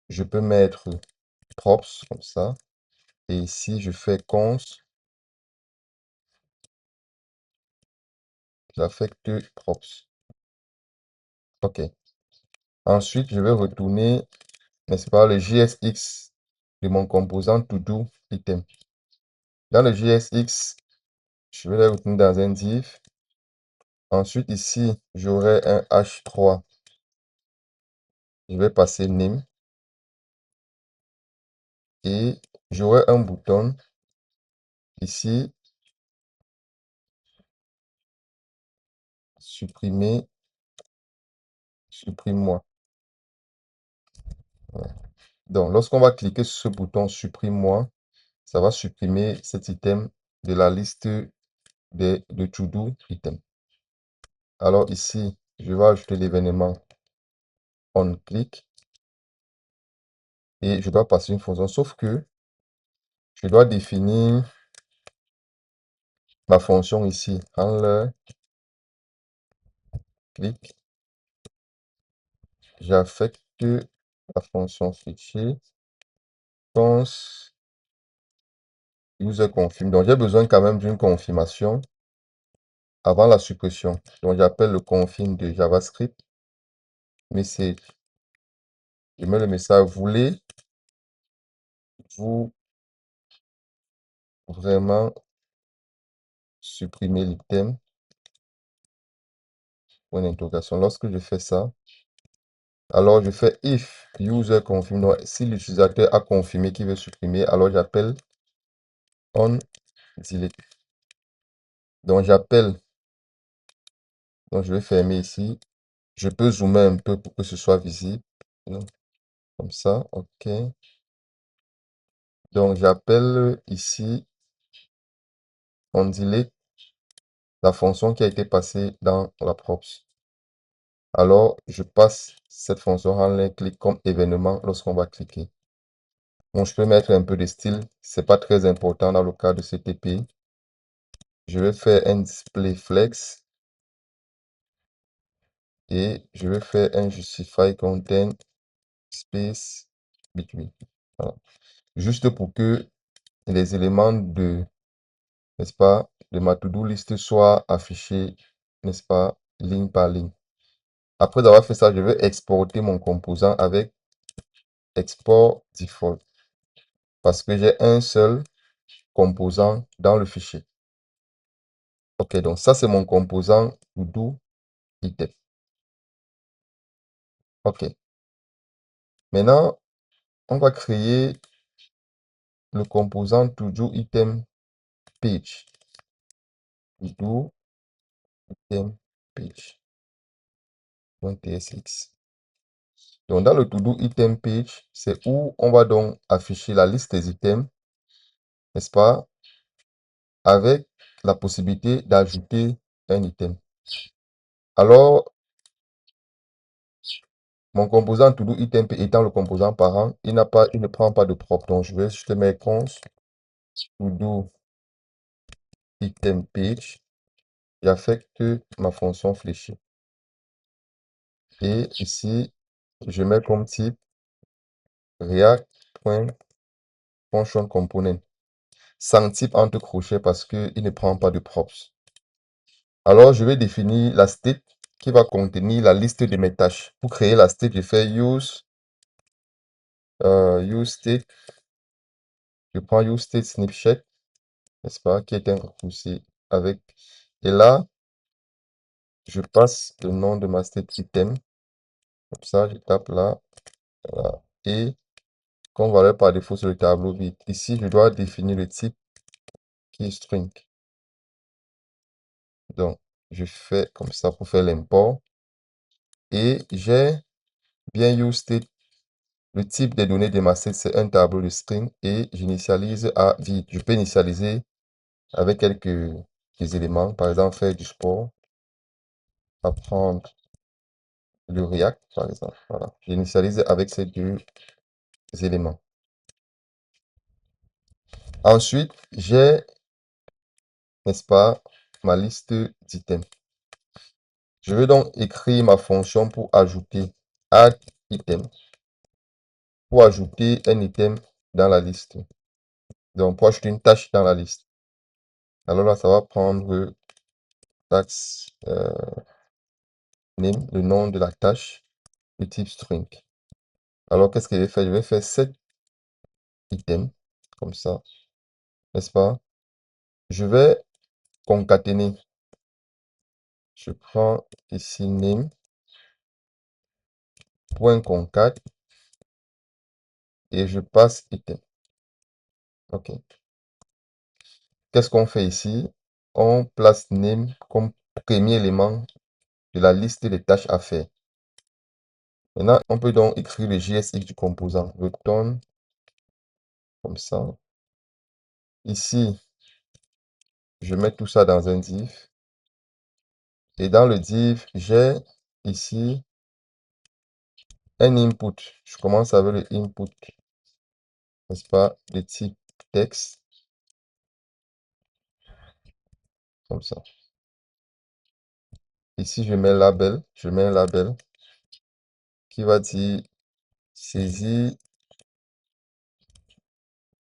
je peux mettre props comme ça. Et ici, je fais const, j'affecte props. OK. Ensuite, je vais retourner, n'est-ce pas, le JSX de mon composant to-do item. Dans le JSX, je vais le retourner dans un div. Ensuite, ici, j'aurai un H3. Je vais passer name. Et j'aurai un bouton ici, supprimer, supprime-moi. Voilà. Donc, lorsqu'on va cliquer sur ce bouton supprime-moi, ça va supprimer cet item de la liste de to-do item. Alors ici, je vais ajouter l'événement onClick et je dois passer une fonction, sauf que je dois définir ma fonction ici, handler click. J'affecte la fonction fichier, const user confirm. Donc j'ai besoin quand même d'une confirmation avant la suppression. Donc j'appelle le confirm de JavaScript message. Je mets le message, voulez-vous vraiment supprimer l'item? Point d'interrogation. Lorsque je fais ça, alors je fais if user confirm. Donc si l'utilisateur a confirmé qu'il veut supprimer, alors j'appelle onDelete. Donc j'appelle, donc je vais fermer ici. Je peux zoomer un peu pour que ce soit visible. Comme ça, OK. Donc j'appelle ici onDelete la fonction qui a été passée dans la props. Alors je passe cette fonction en click comme événement lorsqu'on va cliquer. Bon, je peux mettre un peu de style, c'est pas très important dans le cas de CTP. Je vais faire un display flex et je vais faire un justify content space between. Voilà. Juste pour que les éléments de, n'est-ce pas, de ma to-do list soient affichés, n'est-ce pas, ligne par ligne. Après avoir fait ça, je vais exporter mon composant avec export default parce que j'ai un seul composant dans le fichier. OK, donc ça, c'est mon composant to-do item. OK. Maintenant, on va créer le composant to-do item page. To-do item page. .tsx. Donc, dans le to-do item page, c'est où on va donc afficher la liste des items, n'est-ce pas, avec la possibilité d'ajouter un item. Alors, mon composant to-do item étant le composant parent, il ne prend pas de propre. Donc, je vais juste mettre const to-do item page. J'affecte ma fonction fléchée. Et ici, je mets comme type React.function component. Sans type entre crochets parce qu'il ne prend pas de props. Alors, je vais définir la state qui va contenir la liste de mes tâches. Pour créer la state, je fais use state. Je prends use state snapshot, n'est-ce pas, qui est un raccourci avec. Et là, je passe le nom de ma state item. Comme ça, je tape là. Voilà. Et comme valeur par défaut sur le tableau vide. Ici, je dois définir le type qui est string. Donc, je fais comme ça pour faire l'import. Et j'ai bien useState. Le type des données de ma state, c'est un tableau de string et j'initialise à vide. Je peux initialiser avec quelques éléments. Par exemple, faire du sport, apprendre le React, par exemple. Voilà. J'initialise avec ces deux éléments. Ensuite, j'ai, n'est-ce pas, ma liste d'items. Je vais donc écrire ma fonction pour ajouter add item, pour ajouter un item dans la liste. Donc, pour ajouter une tâche dans la liste. Alors là, ça va prendre tax name, le nom de la tâche, de type string. Alors, qu'est-ce que je vais faire? Je vais faire set item, comme ça, n'est-ce pas? Je vais concaténer. Je prends ici name, point concat, et je passe item. OK. Qu'est-ce qu'on fait ici? On place name comme premier élément de la liste des tâches à faire. Maintenant, on peut donc écrire le JSX du composant. Return, comme ça. Ici, je mets tout ça dans un div. Et dans le div, j'ai ici un input. Je commence avec le input, n'est-ce pas, de type texte, comme ça. Ici, je mets label, je mets un label qui va dire saisir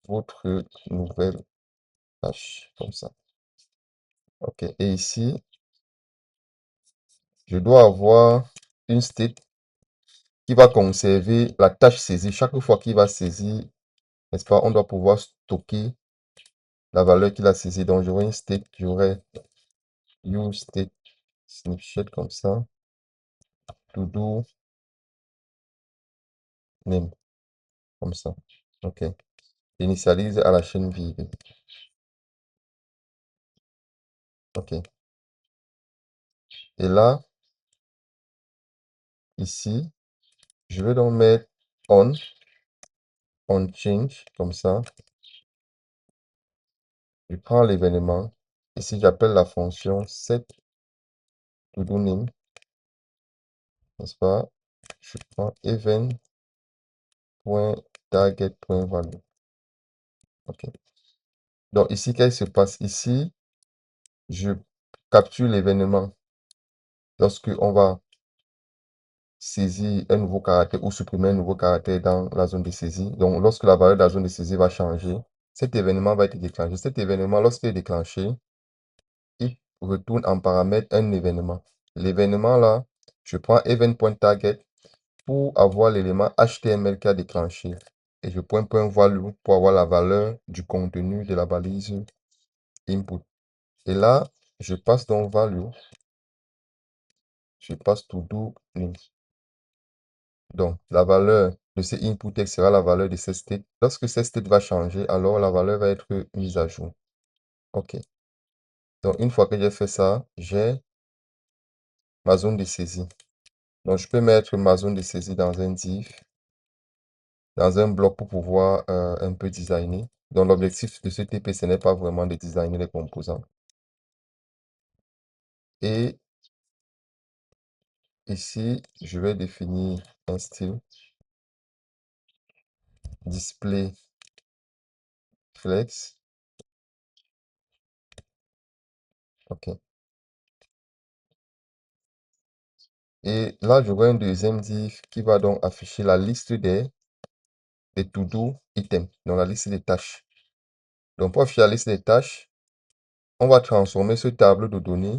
votre nouvelle tâche, comme ça. OK. Et ici, je dois avoir une state qui va conserver la tâche saisie. Chaque fois qu'il va saisir, n'est-ce pas, on doit pouvoir stocker la valeur qu'il a saisie. Donc, j'aurai une state, j'aurai use state snapshot comme ça, to do name, comme ça. OK. Initialise à la chaîne vide. OK. Et là, ici, je vais donc mettre on change, comme ça. Je prends l'événement. Ici, j'appelle la fonction set to do name, n'est-ce pas? Je prends event.target.value. OK. Donc ici, qu'est-ce qui se passe? Ici, je capture l'événement lorsque on va saisir un nouveau caractère ou supprimer un nouveau caractère dans la zone de saisie. Donc, lorsque la valeur de la zone de saisie va changer, cet événement va être déclenché. Cet événement, lorsqu'il est déclenché, il retourne en paramètre un événement. L'événement là, je prends event.target pour avoir l'élément HTML qui a déclenché. Et je prends point value pour avoir la valeur du contenu de la balise input. Et là, je passe donc value, je passe to do name. Donc, la valeur de ce input text sera la valeur de ce state. Lorsque ce state va changer, alors la valeur va être mise à jour. OK. Donc, une fois que j'ai fait ça, j'ai ma zone de saisie. Donc, je peux mettre ma zone de saisie dans un div, dans un bloc pour pouvoir un peu designer. Donc, l'objectif de ce TP, ce n'est pas vraiment de designer les composants. Et ici, je vais définir un style display flex. OK. Et là, j'aurai un deuxième div qui va donc afficher la liste des to-do items, dans la liste des tâches. Donc, pour afficher la liste des tâches, on va transformer ce tableau de données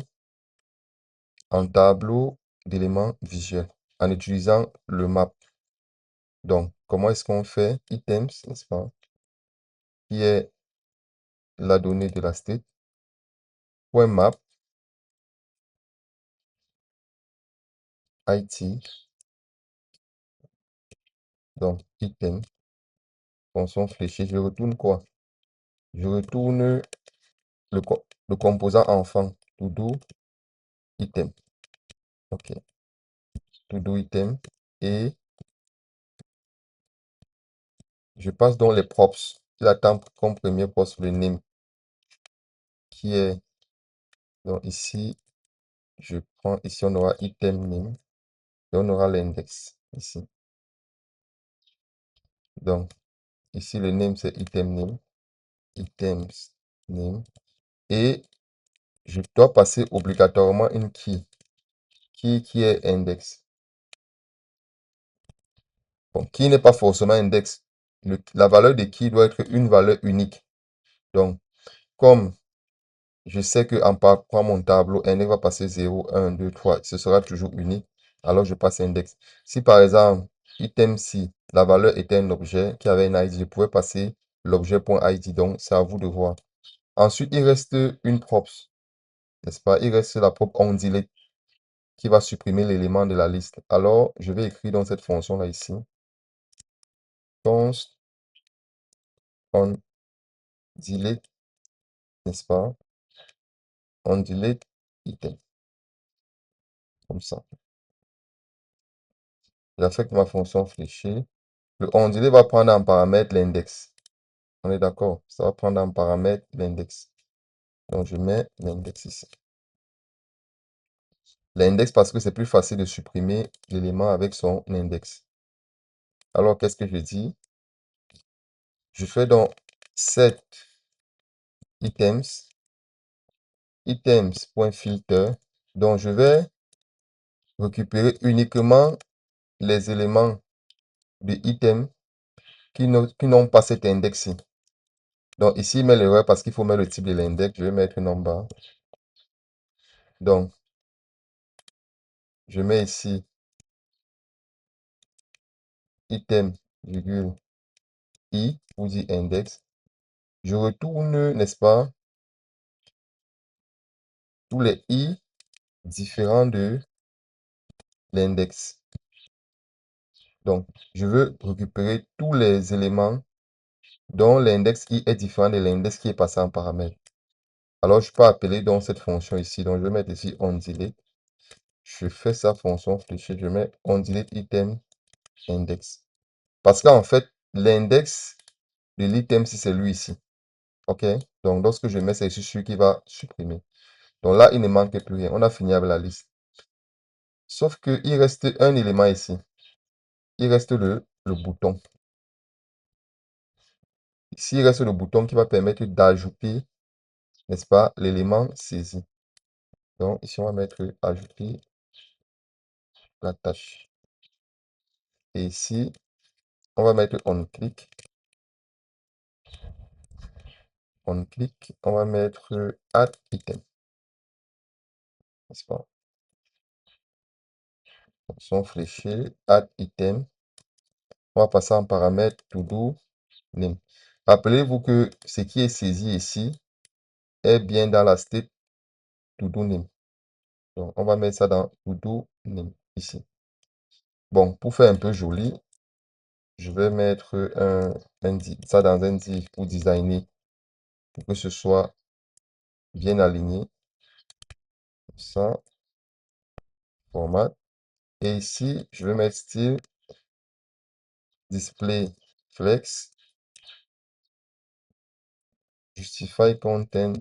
en tableau d'éléments visuels en utilisant le map. Donc, comment est-ce qu'on fait? Items, n'est-ce pas? Qui est la donnée de la state. Point map, IT. Donc, item, fonction fléchée. Je retourne quoi? Je retourne le composant enfant. To do item. OK. To do item. Et je passe donc les props. Il attend comme premier poste le name qui est, donc ici, je prends, ici on aura item name, Et on aura l'index ici. Donc, ici, le name, c'est item name. Items name. Et je dois passer obligatoirement une key. Qui est index. Bon, key n'est pas forcément index. La valeur de key doit être une valeur unique. Donc, comme je sais qu'en parcourant mon tableau, index va passer 0, 1, 2, 3. Ce sera toujours unique. Alors, je passe index. Si par exemple, item si la valeur était un objet qui avait un ID, je pouvais passer l'objet.id. Donc, c'est à vous de voir. Ensuite, il reste une props. N'est-ce pas? Il reste la prop onDelete qui va supprimer l'élément de la liste. Alors, je vais écrire dans cette fonction-là ici. Const onDelete, n'est-ce pas? OnDelete item. Comme ça. J'affecte ma fonction fléchée. Le onDelete va prendre en paramètre l'index. On est d'accord? Ça va prendre en paramètre l'index. Donc, je mets l'index ici. L'index parce que c'est plus facile de supprimer l'élément avec son index. Alors, qu'est-ce que je dis? Je fais donc set items, items.filter. Donc, je vais récupérer uniquement les éléments de item qui n'ont pas cet index-ci. Donc, ici, il met l'erreur parce qu'il faut mettre le type de l'index. Je vais mettre number. Donc, je mets ici item, virgule, i, ou dit index. Je retourne, n'est-ce pas, tous les i différents de l'index. Donc, je veux récupérer tous les éléments dont l'index i est différent de l'index qui est passé en paramètre. Alors, je peux appeler donc cette fonction ici. Donc, je vais mettre ici onDelete. Je fais sa fonction fléchée. Je mets onDelete item index. Parce qu'en fait, l'index de l'item, si c'est lui ici. OK? Donc, lorsque je mets ça ici, celui qui va supprimer. Donc là, il ne manque plus rien. On a fini avec la liste. Sauf qu'il reste un élément ici. Il reste le bouton. Ici, il reste le bouton qui va permettre d'ajouter, n'est-ce pas, l'élément saisi. Donc, ici, on va mettre ajouter la tâche. Et ici, on va mettre on-click. On-click. On va mettre add item. N'est-ce pas? Fonction fléchée, add item. On va passer en paramètre to do name. Rappelez-vous que ce qui est saisi ici est bien dans la state to do name. Donc, on va mettre ça dans to do name ici. Bon, pour faire un peu joli, je vais mettre ça dans un div pour designer, pour que ce soit bien aligné. Ça, format. Et ici, je vais mettre style display flex, justify content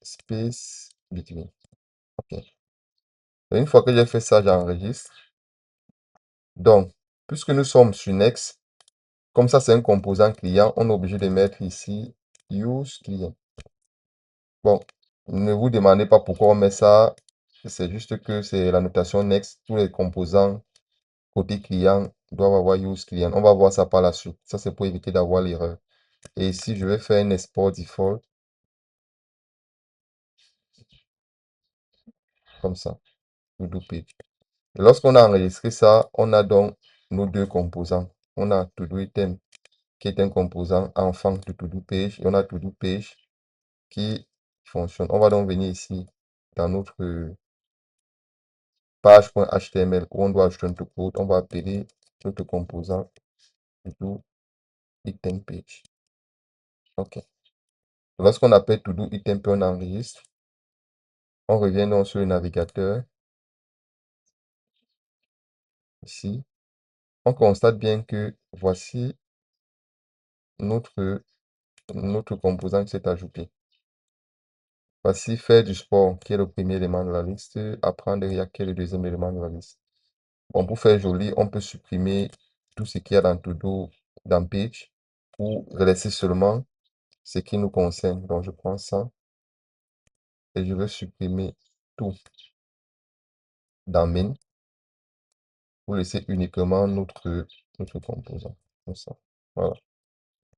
space between. OK. Et une fois que j'ai fait ça, j'enregistre. Donc, puisque nous sommes sur Next, comme ça c'est un composant client, on est obligé de mettre ici use client. Bon, ne vous demandez pas pourquoi on met ça. C'est juste que c'est la notation Next. Tous les composants côté client doivent avoir use client. On va voir ça par la suite. Ça, c'est pour éviter d'avoir l'erreur. Et ici, je vais faire un export default. Comme ça. Et lorsqu'on a enregistré ça, on a donc nos deux composants. On a ToDoItem qui est un composant enfant de ToDoPage et on a ToDoPage qui fonctionne. On va donc venir ici dans notre page.html où on doit ajouter notre code. On va appeler notre composant ToDoItemPage. OK. Lorsqu'on appelle ToDoItemPage, on enregistre. On revient donc sur le navigateur. Ici. On constate bien que voici notre composant qui s'est ajouté. Voici faire du sport, qui est le premier élément de la liste. Apprendre React, qui est le deuxième élément de la liste. Bon, pour faire joli, on peut supprimer tout ce qu'il y a dans todo, dans page, pour laisser seulement ce qui nous concerne. Donc, je prends ça et je vais supprimer tout dans main pour laisser uniquement notre composant. Comme ça. Voilà.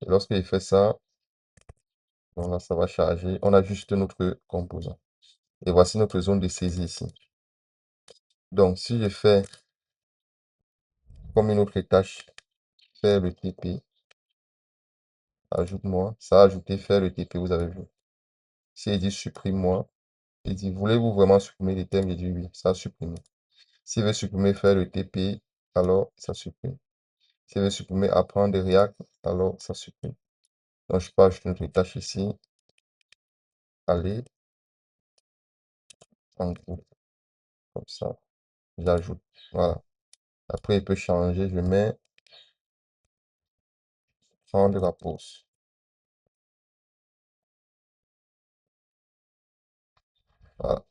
Et lorsque il fait ça, donc là, ça va charger. On a juste notre composant. Et voici notre zone de saisie ici. Donc, si je fais comme une autre tâche, faire le TP, ajoute-moi, ça a ajouté faire le TP, vous avez vu. Si il dit supprime-moi, il dit voulez-vous vraiment supprimer les thèmes? Il dit oui, ça a supprimé. S'il veut supprimer faire le TP, alors ça supprime. S'il veut supprimer apprendre React, alors ça supprime. Donc, je peux ajouter notre tâche ici. Allez, en groupe, comme ça. J'ajoute. Voilà. Après, il peut changer. Je mets prendre la pause. Voilà.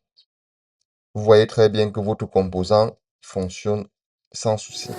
Vous voyez très bien que votre composant fonctionne sans souci.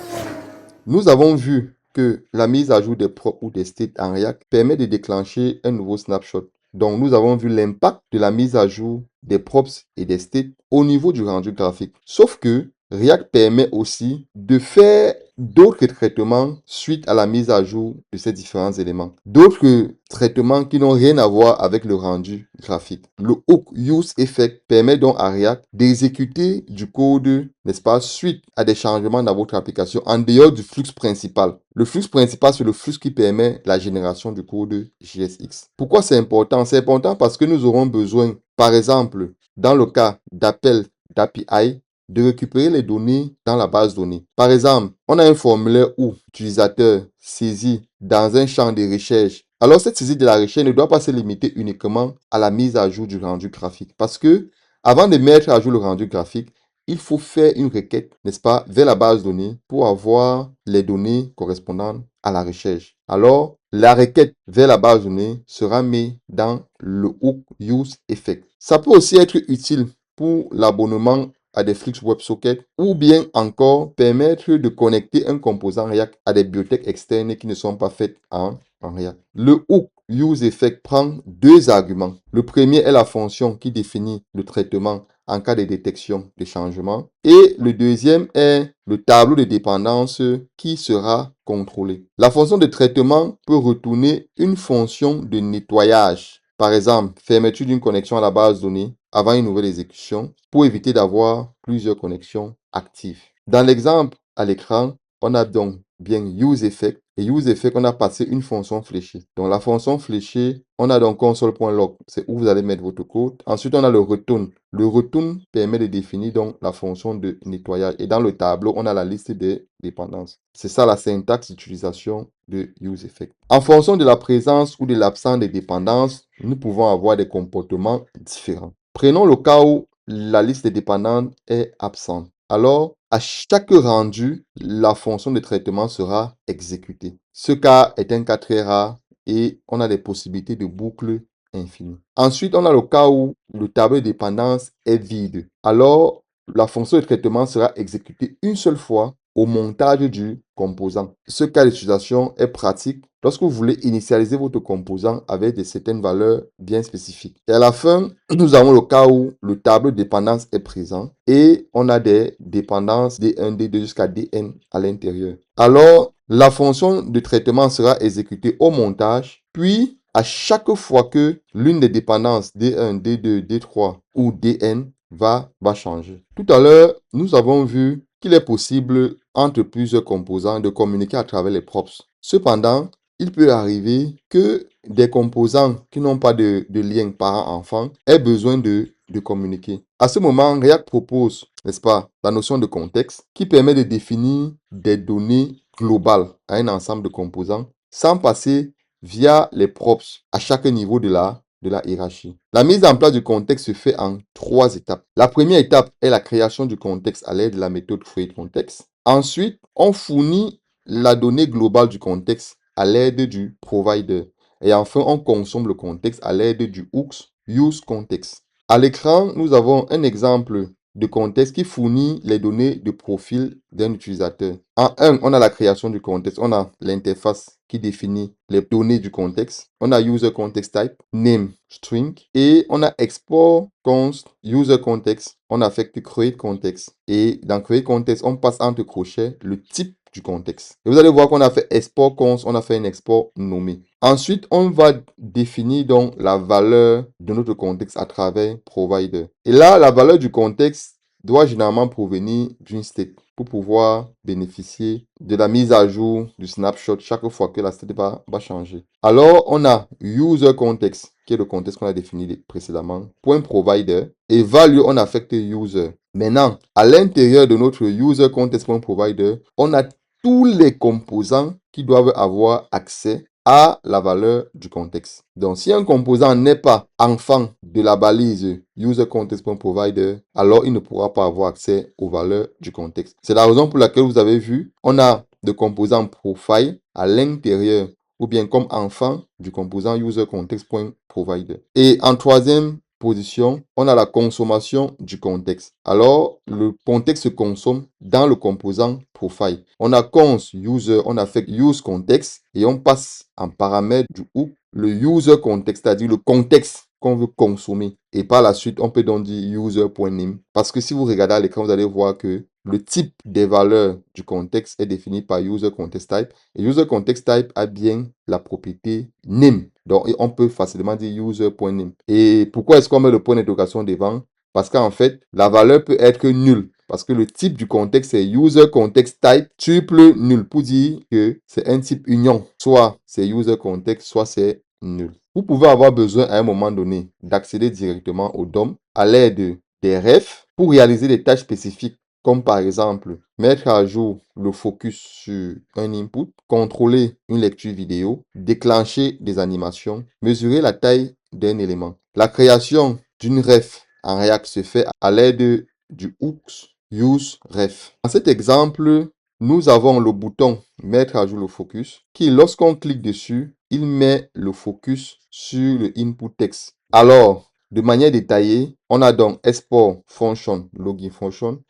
Nous avons vu que la mise à jour des props ou des states en React permet de déclencher un nouveau snapshot. Donc, nous avons vu l'impact de la mise à jour des props et des states au niveau du rendu graphique. Sauf que React permet aussi de faire d'autres traitements suite à la mise à jour de ces différents éléments. D'autres traitements qui n'ont rien à voir avec le rendu graphique. Le hook use effect permet donc à React d'exécuter du code, n'est-ce pas, suite à des changements dans votre application en dehors du flux principal. Le flux principal, c'est le flux qui permet la génération du code JSX. Pourquoi c'est important? C'est important parce que nous aurons besoin, par exemple, dans le cas d'appel d'API, de récupérer les données dans la base données. Par exemple, on a un formulaire où l'utilisateur saisit dans un champ de recherche. Alors, cette saisie de la recherche ne doit pas se limiter uniquement à la mise à jour du rendu graphique. Parce que, avant de mettre à jour le rendu graphique, il faut faire une requête, n'est-ce pas, vers la base données pour avoir les données correspondantes à la recherche. Alors, la requête vers la base donnée sera mise dans le hook use effect. Ça peut aussi être utile pour l'abonnement à des Flux WebSocket ou bien encore permettre de connecter un composant React à des bibliothèques externes qui ne sont pas faites en React. Le hook useEffect prend deux arguments. Le premier est la fonction qui définit le traitement en cas de détection de changement. Et le deuxième est le tableau de dépendance qui sera contrôlé. La fonction de traitement peut retourner une fonction de nettoyage. Par exemple, fermeture d'une connexion à la base donnée avant une nouvelle exécution pour éviter d'avoir plusieurs connexions actives. Dans l'exemple à l'écran, on a donc bien useEffect. Et useEffect, on a passé une fonction fléchée. Donc la fonction fléchée, on a donc console.log, c'est où vous allez mettre votre code. Ensuite, on a le return. Le return permet de définir donc la fonction de nettoyage. Et dans le tableau, on a la liste des dépendances. C'est ça la syntaxe d'utilisation de useEffect. En fonction de la présence ou de l'absence des dépendances, nous pouvons avoir des comportements différents. Prenons le cas où la liste des dépendantes est absente. Alors, à chaque rendu, la fonction de traitement sera exécutée. Ce cas est un cas très rare et on a des possibilités de boucle infinies. Ensuite, on a le cas où le tableau de dépendance est vide. Alors, la fonction de traitement sera exécutée une seule fois au montage du composant. Ce cas d'utilisation est pratique lorsque vous voulez initialiser votre composant avec certaines valeurs bien spécifiques. Et à la fin, nous avons le cas où le tableau de dépendance est présent et on a des dépendances D1, D2 jusqu'à Dn à l'intérieur. Alors, la fonction de traitement sera exécutée au montage, puis à chaque fois que l'une des dépendances D1, D2, D3 ou Dn va changer. Tout à l'heure, nous avons vu qu'il est possible entre plusieurs composants de communiquer à travers les props. Cependant, il peut arriver que des composants qui n'ont pas de lien parent-enfant aient besoin de communiquer. À ce moment, React propose, n'est-ce pas, la notion de contexte qui permet de définir des données globales à un ensemble de composants sans passer via les props à chaque niveau de la hiérarchie. La mise en place du contexte se fait en trois étapes. La première étape est la création du contexte à l'aide de la méthode createContext. Ensuite, on fournit la donnée globale du contexte à l'aide du provider. Et enfin, on consomme le contexte à l'aide du hooks useContext. À l'écran, nous avons un exemple de contexte qui fournit les données de profil d'un utilisateur. En un, on a la création du contexte, on a l'interface qui définit les données du contexte. On a user context type, name, string, et on a export const user context. On affecte create context. Et dans create context, on passe entre crochets le type du contexte. Et vous allez voir qu'on a fait export const, on a fait un export nommé. Ensuite, on va définir donc la valeur de notre contexte à travers provider. Et là, la valeur du contexte doit généralement provenir d'une state pour pouvoir bénéficier de la mise à jour du snapshot chaque fois que la state va changer. Alors, on a user context, qui est le contexte qu'on a défini précédemment, point provider, et value, on affecte user. Maintenant, à l'intérieur de notre user context.provider, on a tous les composants qui doivent avoir accès à la valeur du contexte. Donc, si un composant n'est pas enfant de la balise userContext.provider, alors il ne pourra pas avoir accès aux valeurs du contexte. C'est la raison pour laquelle vous avez vu, on a de composants profile à l'intérieur ou bien comme enfant du composant userContext.provider. Et en troisième position, on a la consommation du contexte. Alors, le contexte se consomme dans le composant profile. On a const user, on affecte use context et on passe en paramètre du hook le user context, c'est-à-dire le contexte qu'on veut consommer. Et par la suite, on peut donc dire user.name. Parce que si vous regardez à l'écran, vous allez voir que le type des valeurs du contexte est défini par user context type. Et user context type a bien la propriété name. Donc, on peut facilement dire user.name. Et pourquoi est-ce qu'on met le point d'interrogation devant? Parce qu'en fait, la valeur peut être nulle. Parce que le type du contexte, c'est user context type triple nul pour dire que c'est un type union. Soit c'est user context, soit c'est nul. Vous pouvez avoir besoin à un moment donné d'accéder directement au DOM à l'aide des refs pour réaliser des tâches spécifiques comme par exemple mettre à jour le focus sur un input, contrôler une lecture vidéo, déclencher des animations, mesurer la taille d'un élément. La création d'une ref en React se fait à l'aide du hooks useRef. Dans cet exemple, nous avons le bouton mettre à jour le focus qui, lorsqu'on clique dessus, il met le focus sur le input text. Alors, de manière détaillée, on a donc export function, login function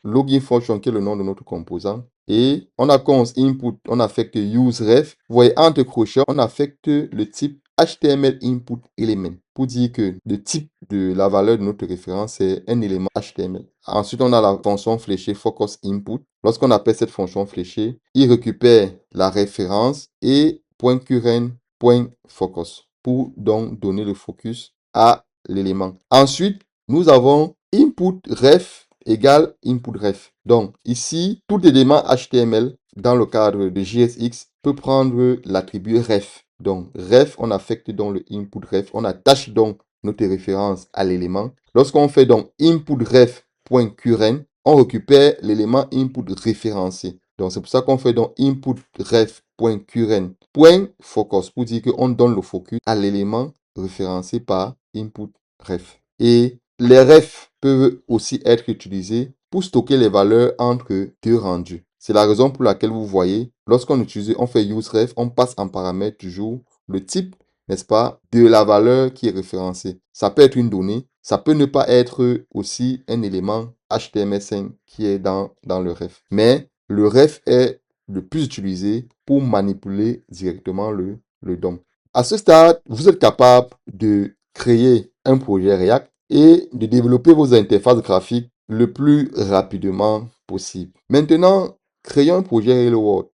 qui est le nom de notre composant. Et on a const input, on affecte useRef. Vous voyez, entre crochets, on affecte le type HTML input element pour dire que le type de la valeur de notre référence est un élément HTML. Ensuite, on a la fonction fléchée focus input. Lorsqu'on appelle cette fonction fléchée, il récupère la référence et .current.focus pour donc donner le focus à l'élément. Ensuite, nous avons input ref égale input ref. Donc ici, tout élément HTML dans le cadre de JSX peut prendre l'attribut ref. Donc ref, on affecte donc le input ref, on attache donc notre référence à l'élément. Lorsqu'on fait donc input ref.current, on récupère l'élément input référencé. Donc c'est pour ça qu'on fait donc input ref.current.focus pour dire qu'on donne le focus à l'élément référencé par input ref. Et les refs peuvent aussi être utilisés pour stocker les valeurs entre deux rendus. C'est la raison pour laquelle vous voyez, lorsqu'on utilise, on fait useRef, on passe en paramètre toujours le type, n'est-ce pas, de la valeur qui est référencée. Ça peut être une donnée, ça peut ne pas être aussi un élément HTML5 qui est dans le ref. Mais le ref est le plus utilisé pour manipuler directement le DOM. À ce stade, vous êtes capable de créer un projet React et de développer vos interfaces graphiques le plus rapidement possible. Maintenant, créons un projet Hello World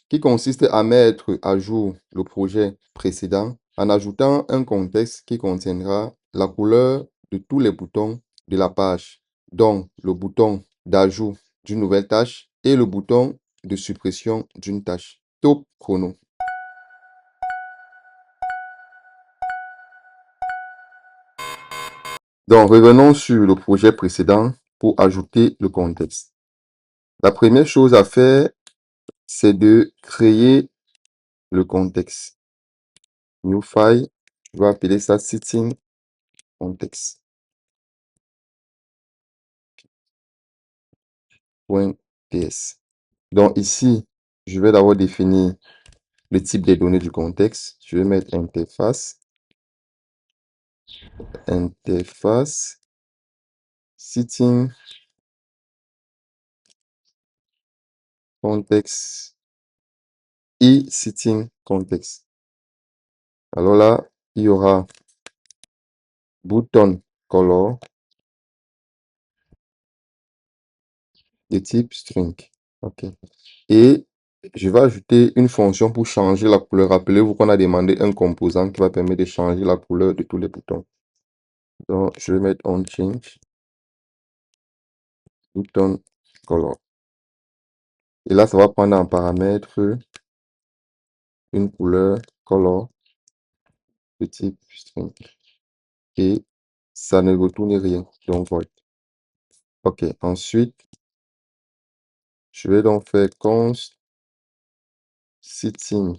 qui consiste à mettre à jour le projet précédent en ajoutant un contexte qui contiendra la couleur de tous les boutons de la page, donc le bouton d'ajout d'une nouvelle tâche et le bouton de suppression d'une tâche. Top chrono. Donc, revenons sur le projet précédent pour ajouter le contexte. La première chose à faire, c'est de créer le contexte. New file, je vais appeler ça setting context. .ts. Donc ici, je vais d'abord définir le type des données du contexte. Je vais mettre interface setting context e-sitting context. Alors là, il y aura button color de type string. OK. Et je vais ajouter une fonction pour changer la couleur. Rappelez-vous qu'on a demandé un composant qui va permettre de changer la couleur de tous les boutons. Donc, je vais mettre on change button color. Et là, ça va prendre en paramètre une couleur color de type string. Et ça ne retourne rien. Donc, void. OK. Ensuite, je vais donc faire const sitting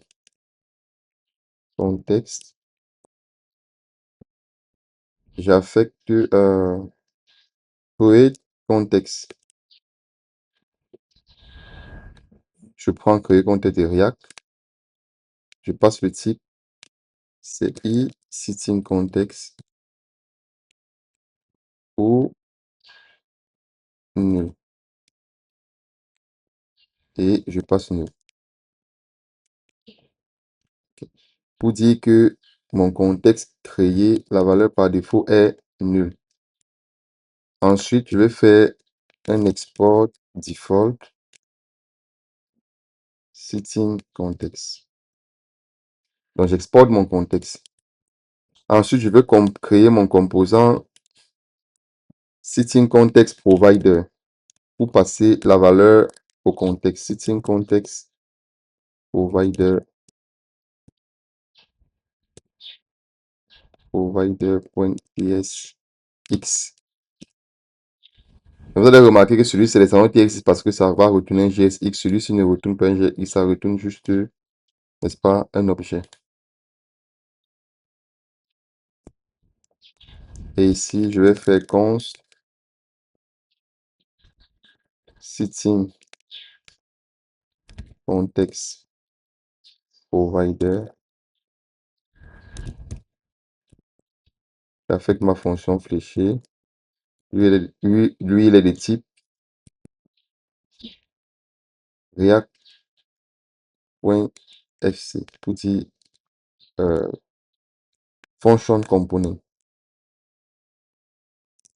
context. J'affecte create context. Je prends créer context de React. Je passe le type, c'est e-sitting context ou nul. Et je passe nul. OK. Pour dire que mon contexte créé, la valeur par défaut est nul. Ensuite, je vais faire un export default sitting context. Donc, j'exporte mon contexte. Ensuite, je vais créer mon composant sitting context provider pour passer la valeur au contexte. Sitting context provider provider.tsx. Vous allez remarquer que celui-ci c'est les TXX parce que ça va retourner un JSX. Celui-ci ne retourne pas un JSX, ça retourne juste, n'est-ce pas, un objet. Et ici, je vais faire const sitting context provider. J'affecte ma fonction fléchée. Lui, il est de type React.fc pour dire function component.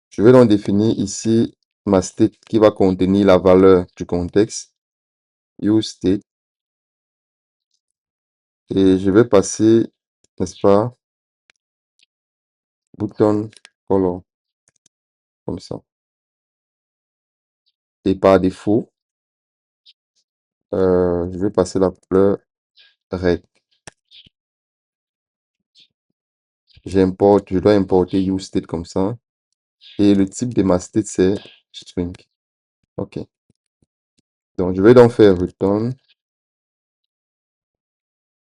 Je vais donc définir ici ma state qui va contenir la valeur du contexte, useState, et je vais passer, n'est-ce pas, button color, comme ça. Et par défaut, je vais passer la couleur red. Je dois importer useState comme ça. Et le type de ma state, c'est string. OK. Donc, je vais donc faire return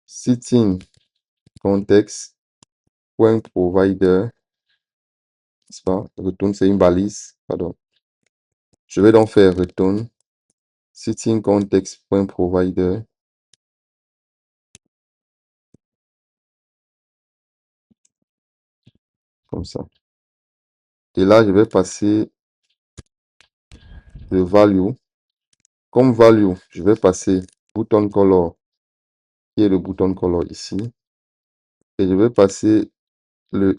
sitting context point provider. C'est pas return, c'est une balise. Pardon. Je vais donc faire return sitting context point provider. Comme ça. Et là, je vais passer le value. Comme value, je vais passer button color, qui est le button color ici. Et je vais passer le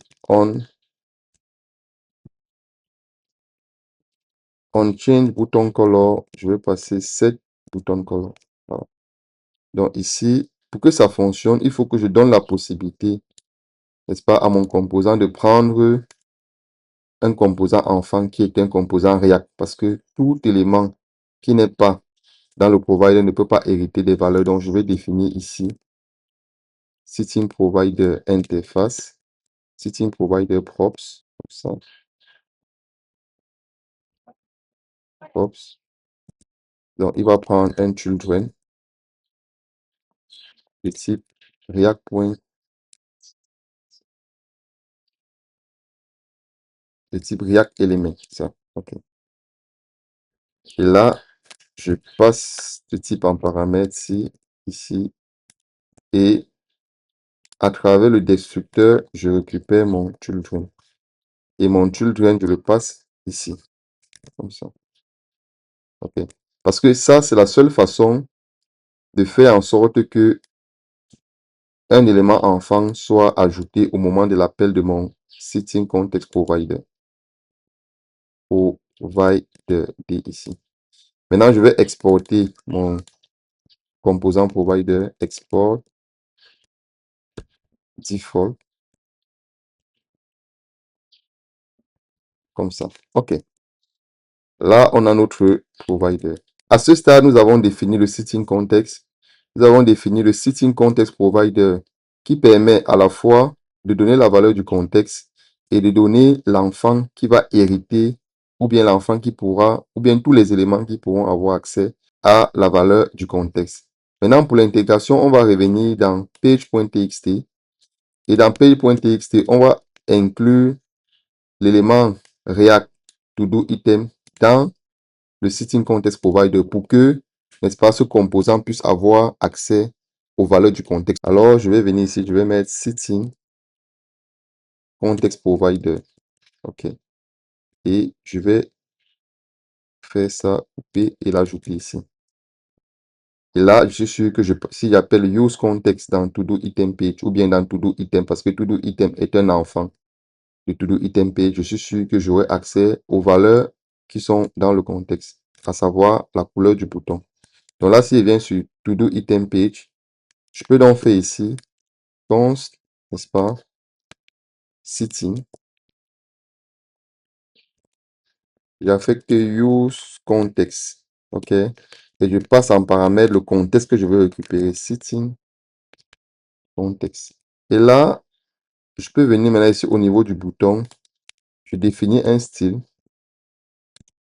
on change button color. Je vais passer set button color. Voilà. Donc ici, pour que ça fonctionne, il faut que je donne la possibilité, n'est-ce pas, à mon composant de prendre un composant enfant qui est un composant React. Parce que tout élément qui n'est pas dans le provider ne peut pas hériter des valeurs. Donc, je vais définir ici sitting provider interface, sitting provider props, comme ça, props. Donc, il va prendre un children de type React. De type React Element, ça. OK. Et là, je passe ce type en paramètre ici, et à travers le destructeur, je récupère mon children. Et mon children, je le passe ici, comme ça. OK. Parce que ça, c'est la seule façon de faire en sorte que un élément enfant soit ajouté au moment de l'appel de mon Setting Context Provider. Provider ici. Maintenant, je vais exporter mon composant provider, export default, comme ça. OK. Là, on a notre provider. À ce stade, nous avons défini le Setting Context. Nous avons défini le Setting Context Provider qui permet à la fois de donner la valeur du contexte et de donner l'enfant qui va hériter ou bien l'enfant qui pourra, ou bien tous les éléments qui pourront avoir accès à la valeur du contexte. Maintenant, pour l'intégration, on va revenir dans page.txt et dans page.txt, on va inclure l'élément React to do item dans le Setting Context Provider pour que, n'est-ce pas, ce composant puisse avoir accès aux valeurs du contexte. Alors, je vais venir ici, je vais mettre Setting Context Provider. OK. Et je vais faire ça, couper et l'ajouter ici. Et là, je suis sûr que si j'appelle Use Context dans To-Do Item Page ou bien dans To-Do Item, parce que To-Do Item est un enfant de To-Do Item Page, je suis sûr que j'aurai accès aux valeurs qui sont dans le contexte, à savoir la couleur du bouton. Donc là, si je viens sur To-Do Item Page, je peux donc faire ici const, n'est-ce pas, setting. J'affecte use context. OK. Et je passe en paramètre le contexte que je veux récupérer. Setting context. Et là, je peux venir maintenant ici au niveau du bouton. Je définis un style.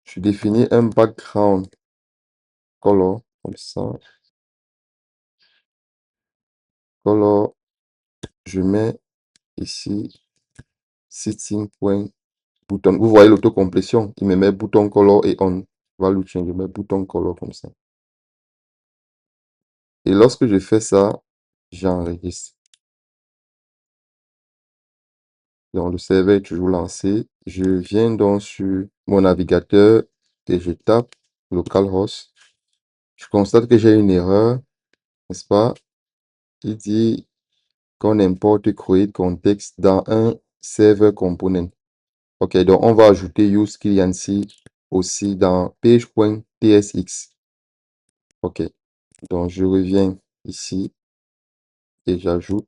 Je définis un background color. Comme ça. Color. Je mets ici setting.button. Vous voyez l'autocomplétion. Il me met bouton color et on. Value change. Je mets bouton color comme ça. Et lorsque je fais ça, j'enregistre. Donc, le serveur est toujours lancé. Je viens donc sur mon navigateur et je tape localhost. Je constate que j'ai une erreur, n'est-ce pas? Il dit qu'on importe create context dans un server component. OK, donc on va ajouter use cliency aussi dans page.tsx. OK, donc je reviens ici et j'ajoute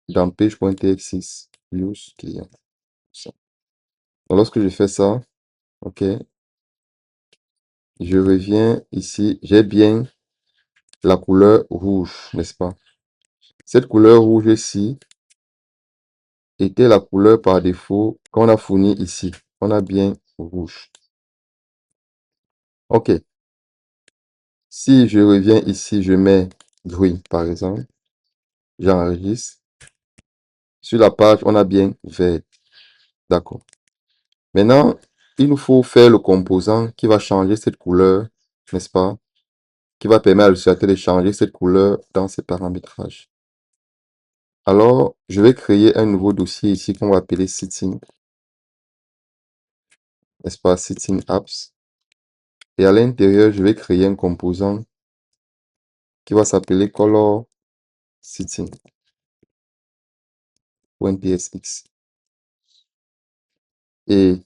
dans page.tsx use client. Donc, lorsque je fais ça, OK, je reviens ici, j'ai bien la couleur rouge, n'est-ce pas? Cette couleur rouge ici était la couleur par défaut qu'on a fourni ici. On a bien rouge. OK. Si je reviens ici, je mets green, par exemple. J'enregistre. Sur la page, on a bien vert. D'accord. Maintenant, il nous faut faire le composant qui va changer cette couleur, n'est-ce pas? Qui va permettre à l'utilisateur de changer cette couleur dans ses paramétrages. Alors, je vais créer un nouveau dossier ici qu'on va appeler Setting, n'est-ce pas, Setting Apps. Et à l'intérieur, je vais créer un composant qui va s'appeler Color Setting.tsx. Et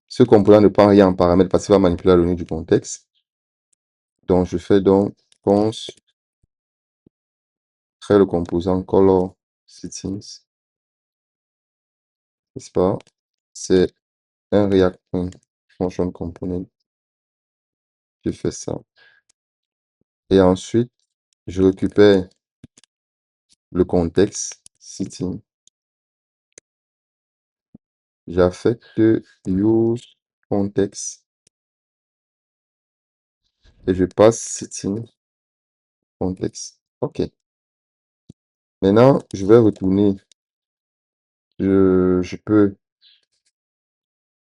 ce composant ne prend rien en paramètre parce qu'il va manipuler la donnée du contexte. Donc, je fais donc const, créer le composant Color Settings, n'est-ce pas? C'est un React Function Component. Je fais ça. Et ensuite, je récupère le contexte setting. J'affecte use context et je passe setting context. OK. Maintenant, je vais retourner. Je peux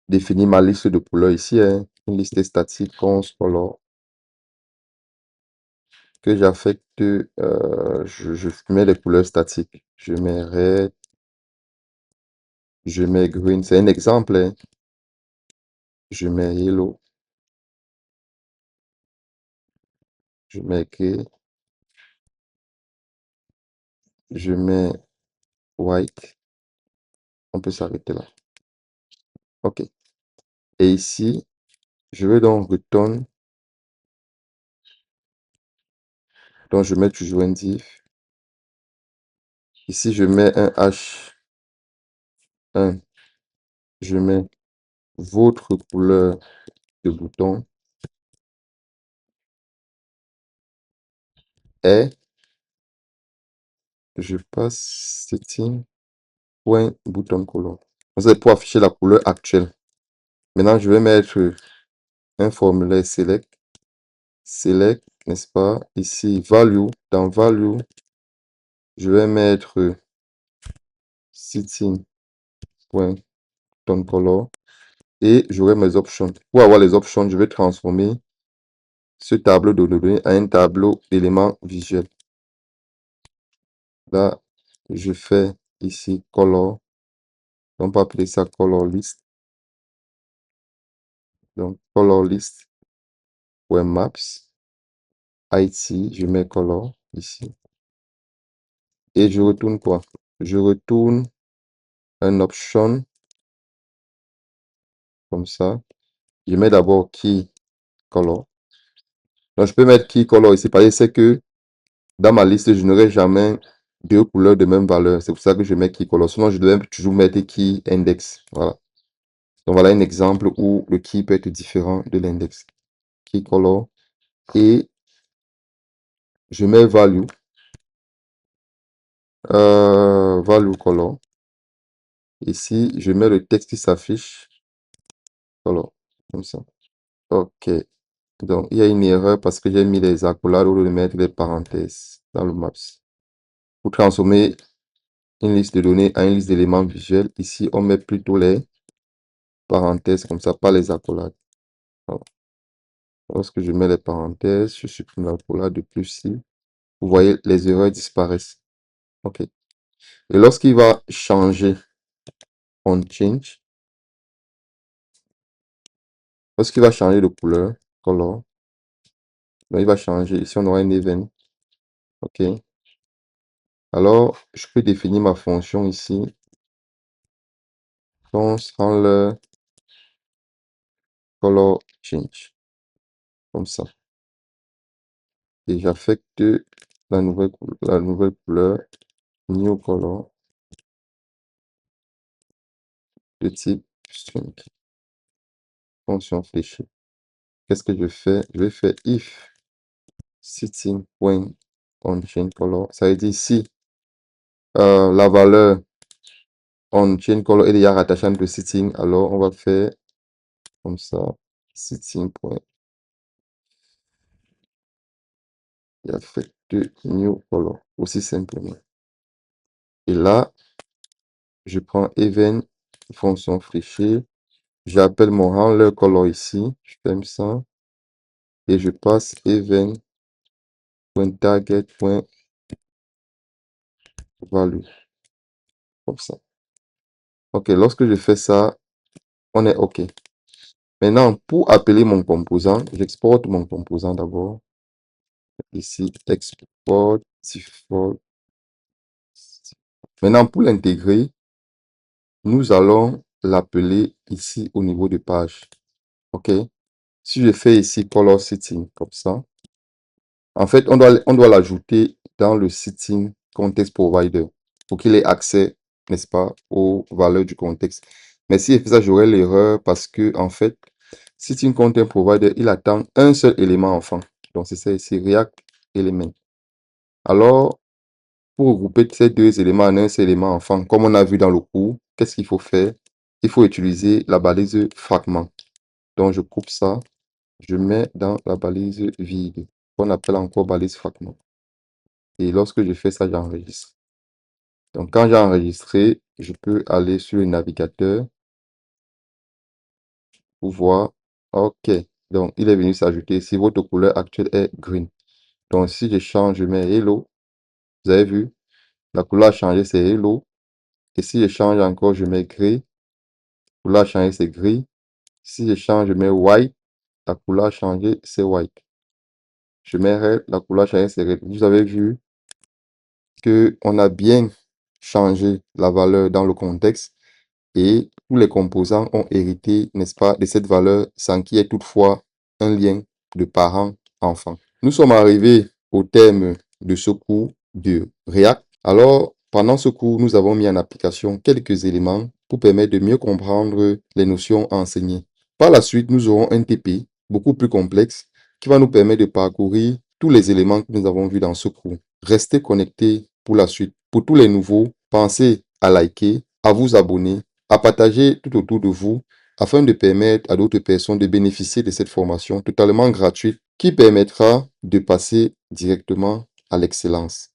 définir ma liste de couleurs ici, hein, une liste statique const color que j'affecte. Je mets les couleurs statiques. Je mets red, je mets green. C'est un exemple, hein. Je mets yellow. je mets gray, je mets white. On peut s'arrêter là. OK. Et ici, je vais donc return. Donc, je mets toujours un div. Ici, je mets un H1. Je mets votre couleur de bouton est, je passe setting point bouton color. C'est pour afficher la couleur actuelle. Maintenant, je vais mettre un formulaire select, n'est-ce pas? Ici, value, dans value, je vais mettre setting point bouton color et j'aurai mes options. Pour avoir les options, je vais transformer ce tableau de données en un tableau d'éléments visuels. Là, je fais ici color. On peut appeler ça color list. Donc, color list maps. IT, je mets color ici. Et je retourne quoi? Je retourne un option comme ça. Je mets d'abord key color. Donc, je peux mettre key color ici parce que c'est que dans ma liste, je n'aurai jamais deux couleurs de même valeur. C'est pour ça que je mets key color. Sinon, je devais toujours mettre key index. Voilà. Donc, voilà un exemple où le key peut être différent de l'index. Key color. Et je mets value. Value color. Ici, je mets le texte qui s'affiche. Color. Comme ça. OK. Donc, il y a une erreur parce que j'ai mis les accolades au lieu de mettre les parenthèses dans le maps. Pour transformer une liste de données en une liste d'éléments visuels, ici, on met plutôt les parenthèses comme ça, pas les accolades. Voilà. Lorsque je mets les parenthèses, je supprime l'accolade de plus ici. Vous voyez, les erreurs disparaissent. OK. Et lorsqu'il va changer on change, lorsqu'il va changer de couleur, color, donc il va changer. Ici, on aura un event. OK. Alors, je peux définir ma fonction ici. Sans le color change. Comme ça. Et j'affecte la nouvelle couleur new color de type string. Fonction fléchée. Qu'est-ce que je fais? Je vais faire if setting.onChainColor. Ça veut dire si la valeur onChainColor est déjà rattachée à notre setting, alors on va faire comme ça. Setting. Et affecte new color. Aussi simplement. Et là, je prends event fonction fléchée. J'appelle mon handler color ici. Je ferme ça. Et je passe event.target.value. Comme ça. OK. Lorsque je fais ça, on est OK. Maintenant, pour appeler mon composant, j'exporte mon composant d'abord. Ici, export default. Maintenant, pour l'intégrer, nous allons l'appeler ici au niveau de page. OK. Si je fais ici color setting comme ça, en fait, on doit l'ajouter dans le setting context provider pour qu'il ait accès, n'est-ce pas, aux valeurs du contexte. Mais si je fais ça, j'aurai l'erreur parce que, en fait, setting content provider, il attend un seul élément enfant. Donc, c'est ça ici, React Element. Alors, pour regrouper ces deux éléments en un seul élément enfant, comme on a vu dans le cours, qu'est-ce qu'il faut faire? Il faut utiliser la balise fragment. Donc, je coupe ça, je mets dans la balise vide, qu'on appelle encore balise fragment. Et lorsque je fais ça, j'enregistre. Donc, quand j'ai enregistré, je peux aller sur le navigateur pour voir. OK. Donc, il est venu s'ajouter. Si votre couleur actuelle est green. Donc, si je change, je mets hello. Vous avez vu? La couleur a changé, c'est hello. Et si je change encore, je mets gris. La couleur a changé, c'est gris. Si je change, je mets white. La couleur a changé, c'est white. Je mets la couleur change c'est red. Vous avez vu que on a bien changé la valeur dans le contexte et tous les composants ont hérité, n'est-ce pas, de cette valeur sans qu'il y ait toutefois un lien de parent-enfant. Nous sommes arrivés au terme de ce cours de React. Alors, pendant ce cours, nous avons mis en application quelques éléments pour permettre de mieux comprendre les notions enseignées. Par la suite, nous aurons un TP beaucoup plus complexe qui va nous permettre de parcourir tous les éléments que nous avons vus dans ce cours. Restez connectés pour la suite. Pour tous les nouveaux, pensez à liker, à vous abonner, à partager tout autour de vous afin de permettre à d'autres personnes de bénéficier de cette formation totalement gratuite qui permettra de passer directement à l'excellence.